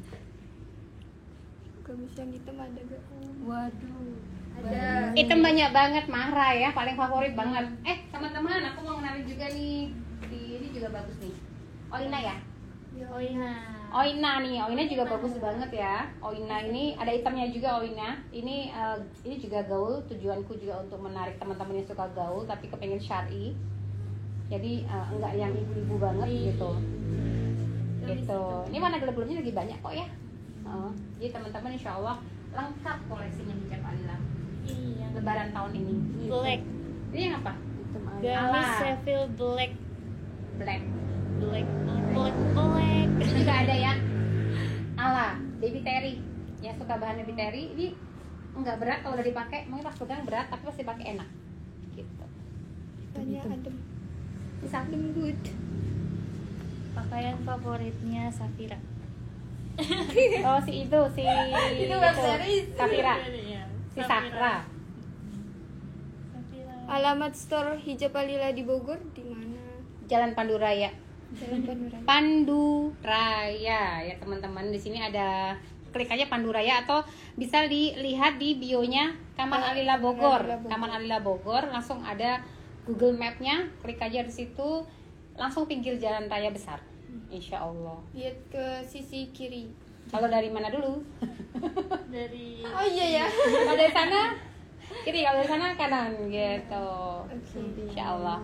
gamis yang hitam ada gak? Waduh. Ada. Hitam banyak banget, Mahra ya, paling favorit banget. Teman-teman, aku mau kenalin juga nih. Ini juga bagus nih. Oina ya? Oh iya. Oina nih, Oina juga bagus banget ya. Oina ini ada hitamnya juga Oina. Ini juga gaul. Tujuanku juga untuk menarik teman-teman yang suka gaul tapi kepengen syar'i. Jadi enggak yang ibu-ibu banget gitu. Gitu. Ini warna gelap-gelapnya lagi banyak kok ya. Jadi teman-teman insya Allah lengkap koleksinya hijab Alila. Iya. Lebaran tahun ini. Black. Ini yang apa? Gamis Ala. Seville black. Black. Black. Black. Ini juga ada ya. Ala, baby terry. Yang suka bahan baby terry, ini enggak berat kalau udah dipakai. Mungkin pas pegang berat tapi pasti pakai enak. Gitu. Banyak adem. Bisa Lembut. Pakaian favoritnya Safira. Oh si itu Itu web series. Safira. Iya. Si Sakra. Safira. Alamat store hijab Alila di Bogor di mana? Jalan Pandu Raya. Jalan Panuraya. Pandu Raya ya teman-teman, di sini ada, klik aja Pandu Raya atau bisa dilihat di bionya Taman Alila Bogor. Taman Alila Bogor langsung ada Google Map-nya, klik aja di situ langsung pinggir jalan raya besar. Insya Allah. Lihat ke sisi kiri. Kalau dari mana dulu? Dari Oh iya ya. Kalau dari sana kiri, kalau dari sana kanan gitu. Oke. Insya Allah.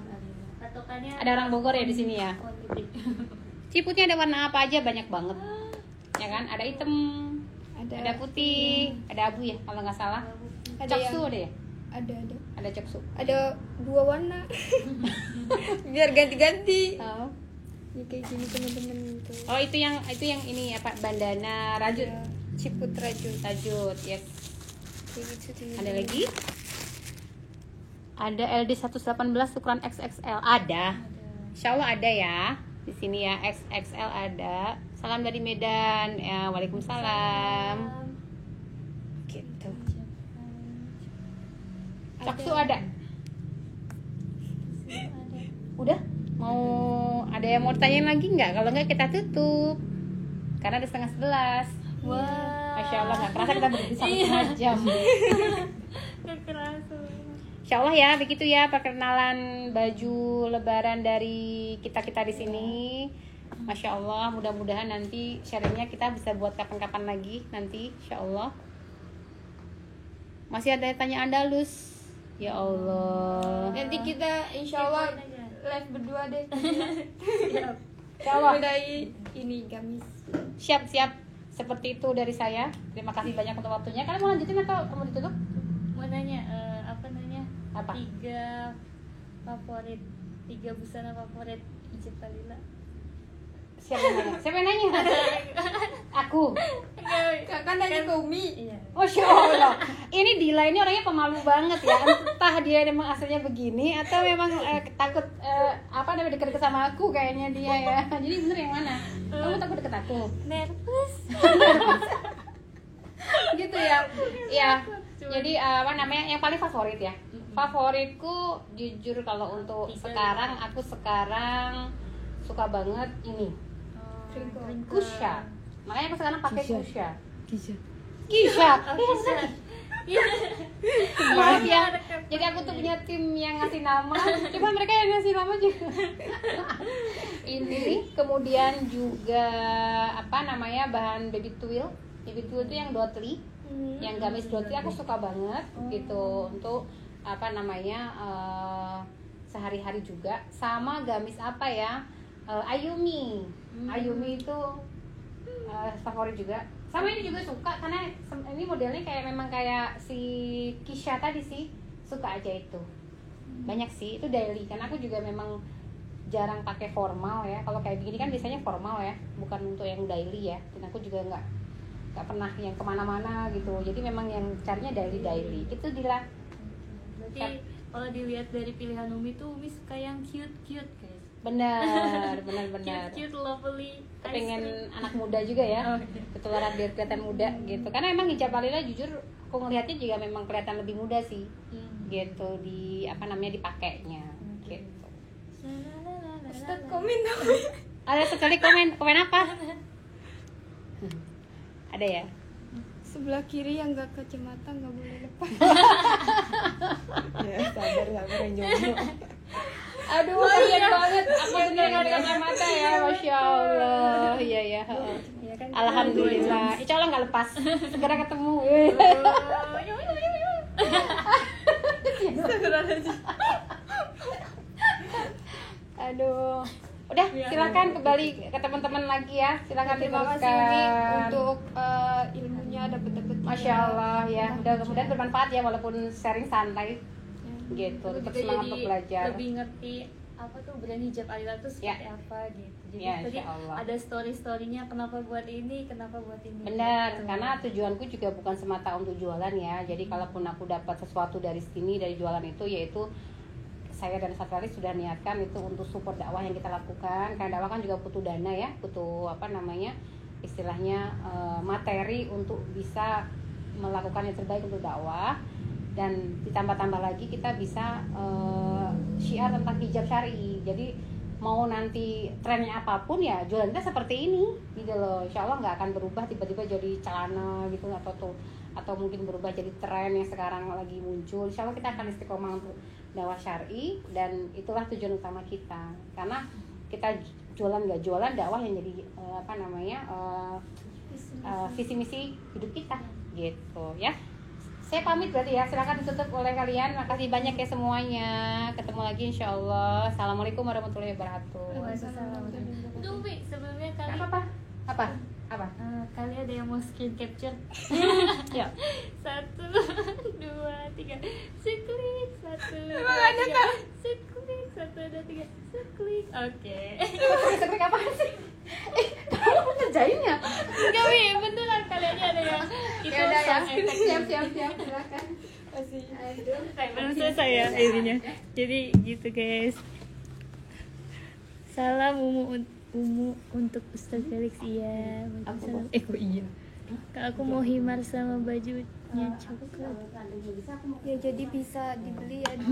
patokannya Ada orang Bogor ya di sini ya. Oh, titik. Ciputnya ada warna apa aja, banyak banget. Ya kan? Ada hitam, ada putih, ada abu ya kalau nggak salah. Ada Coksu yang- ada ya? Ada. Ada coksu. Ada 2 warna. Biar ganti-ganti. Oh. Ya kayak gini teman-teman itu. Oh itu yang ini apa, bandana rajut. Ada ciput rajut. Rajut, yes. Kayak gitu teman-teman. Ada lagi? Ada LD 118 ukuran XXL. Ada. Insya Allah ada ya. Di sini ya XXL ada. Salam dari Medan. Ya, waalaikumsalam. Gitu. Coksu ada. Udah? Mau ada yang mau tanyain lagi nggak? Kalau nggak kita tutup. Karena udah 10:30. Wah. Masya Allah, nggak kerasa kita berdiri sampai setengah jam. Gak kerasa. Insya Allah ya, begitu ya perkenalan baju Lebaran dari kita di sini. Masya Allah, mudah-mudahan nanti sharingnya kita bisa buat kapan-kapan lagi nanti, Insya Allah. Masih ada tanya Andalus? Ya Allah. Nanti kita insya Allah live berdua deh. Insya Allah. Mulai ini gamis. Siap-siap. Seperti itu dari saya. Terima kasih banyak untuk waktunya. Kalian mau lanjutin atau mau ditutup? Mau nanya apa nanya? Apa? 3 busana favorit hijab Alila. Siapa yang nanya? Siapa yang nanya? Aku. Kakak nanya ke Umi. Iya. Masya Allah. Ini Dila ini orangnya pemalu banget ya. Entah dia memang aslinya begini atau memang takut apa namanya deket-deket sama aku kayaknya dia ya. Jadi bener yang mana? Kamu takut deket aku? Nervous. Gitu ya. Ya. Jadi apa namanya? Yang paling favorit ya. Favoritku jujur kalau untuk sekarang, aku sekarang suka banget ini. Kusha. Makanya aku sekarang pakai Kusha. Kisha. Maaf ya. Jadi aku tuh punya tim yang ngasih nama. Cuma mereka yang ngasih nama juga. Ini kemudian juga apa namanya, bahan baby twill. Baby twill itu yang dotly, yang gamis dotly aku suka banget gitu untuk apa namanya sehari-hari juga. Sama gamis apa ya? Ayumi. Ayumi itu favorit juga. Sama ini juga suka karena ini modelnya kayak memang kayak si Kisha tadi sih, suka aja itu. Banyak sih, itu daily karena aku juga memang jarang pakai formal ya. Kalau kayak begini kan biasanya formal ya, bukan untuk yang daily ya. Dan aku juga nggak pernah yang kemana-mana gitu. Jadi memang yang carinya daily. Itu Dila. Berarti kalau dilihat dari pilihan Umi tuh Umi suka yang cute kayak. Benar. Cute, lovely. Pengen anak muda juga ya, ketularan biar kelihatan muda gitu. Karena emang hijab Alila jujur aku ngelihatnya juga memang kelihatan lebih muda sih, gitu di apa namanya dipakainya, gitu. Ustaz komen dong. Ada sekali komen apa? Ada ya. sebelah kiri yang gak kacamata nggak boleh lepas. Ya, sabar yang jomblo. Aduh, kasihan banget. Aku bener nggak ada kacamata ya, masya Allah. Iya ya. Ya kan, Alhamdulillah. Insya Allah nggak lepas. Segera ketemu. Aduh. Udah, silakan kembali ke teman-teman lagi ya. Silakan Terima kasih diteruskan. Umi untuk ilmunya dapat Masya Allah ya. Mudah-mudahan bermanfaat ya walaupun sharing santai. Gitu. Tetap Kita semangat jadi untuk belajar. lebih ngerti apa tuh brand hijab Alila tuh seperti apa gitu. Jadi Ya, tadi insya Allah. ada story-storynya kenapa buat ini, kenapa buat ini. Benar, gitu. karena tujuanku juga bukan semata untuk jualan ya. Jadi kalaupun aku dapat sesuatu dari sini, dari jualan itu, yaitu saya dan Satralis sudah niatkan itu untuk support dakwah yang kita lakukan. Karena dakwah kan juga butuh dana ya, butuh apa namanya, istilahnya materi untuk bisa melakukan yang terbaik untuk dakwah. Dan ditambah-tambah lagi kita bisa syiar tentang hijab syar'i. Jadi mau nanti trennya apapun ya jualan kita seperti ini gitu loh. Insya Allah nggak akan berubah tiba-tiba jadi celana gitu atau mungkin berubah jadi tren yang sekarang lagi muncul. Insya Allah kita akan istiqomah untuk dakwah syar'i dan itulah tujuan utama kita. Karena kita jualan nggak jualan dakwah yang jadi visi misi hidup kita gitu ya. Saya pamit berarti ya, silakan ditutup oleh kalian. Makasih banyak ya semuanya. Ketemu lagi insya Allah. Assalamualaikum warahmatullahi wabarakatuh. Waalaikumsalam. Tunggu, Pi, sebelumnya kali Apa? kali ada yang mau screen capture. Ya. 1, 2, 3, seklik. 1, 2, 3, seklik. 1, 2, 3, seklik. Oke. Seklik apa sih? Kamu ngerjainnya? Enggak, Wi, beneran kali aja ada yang itu Ya udah ya. sound effect. Siap, silakan. Belum selesai ya intinya. Jadi gitu guys. Salam Umu untuk Ustaz Felix. Iya. Waalaikumsalam. Kok iya? Kak, aku mau himar sama bajunya coklat. ya, jadi bisa dibeli ya di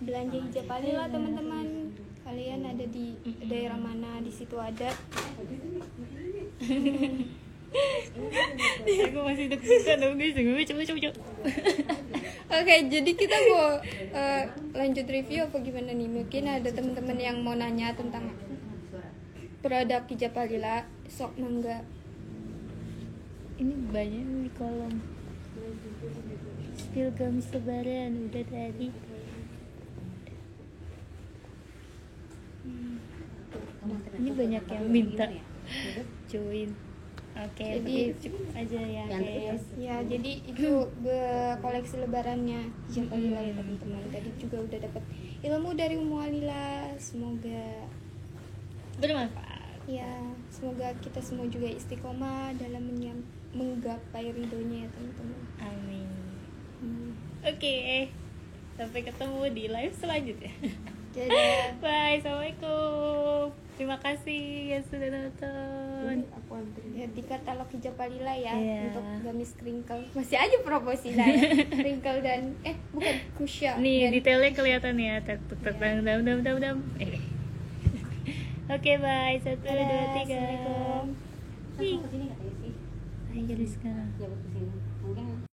@belanja hijab Alila teman-teman. Kalian ada di daerah mana, di situ ada. Aku masih deg-degan dong guys. Coba. Oke, jadi kita mau lanjut review apa gimana nih? Mungkin ada teman-teman yang mau nanya tentang produk hijab Alila. Sok mangga. Ini banyak di kolom. Spill gamis lebaran udah tadi. Ini banyak yang minta join. Oke, Jadi- cukup aja ya Yang guys. Ya, jadi itu koleksi lebarannya hijab Alila ya teman-teman. Tadi juga udah dapat ilmu dari Ummu Alila. Semoga Bermanfaat. ya, semoga kita semua juga istiqomah dalam menggapai ridhonya ya teman-teman. Amin. Hmm. Oke, sampai ketemu di live selanjutnya. Dadah. Bye, assalamualaikum. Terima kasih yang sudah nonton. Aku antri. Ya, di katalog hijab Alila ya Iya. untuk gamis crinkle masih aja promosi lah ya. Crinkle dan bukan kusya Nih dan detailnya kelihatan ya. Dam. Oke, bye. 1, 2, dadah, 3. Assalamualaikum. Kesini katanya sih. Ayo sekarang. Ya, kesini. Mungkin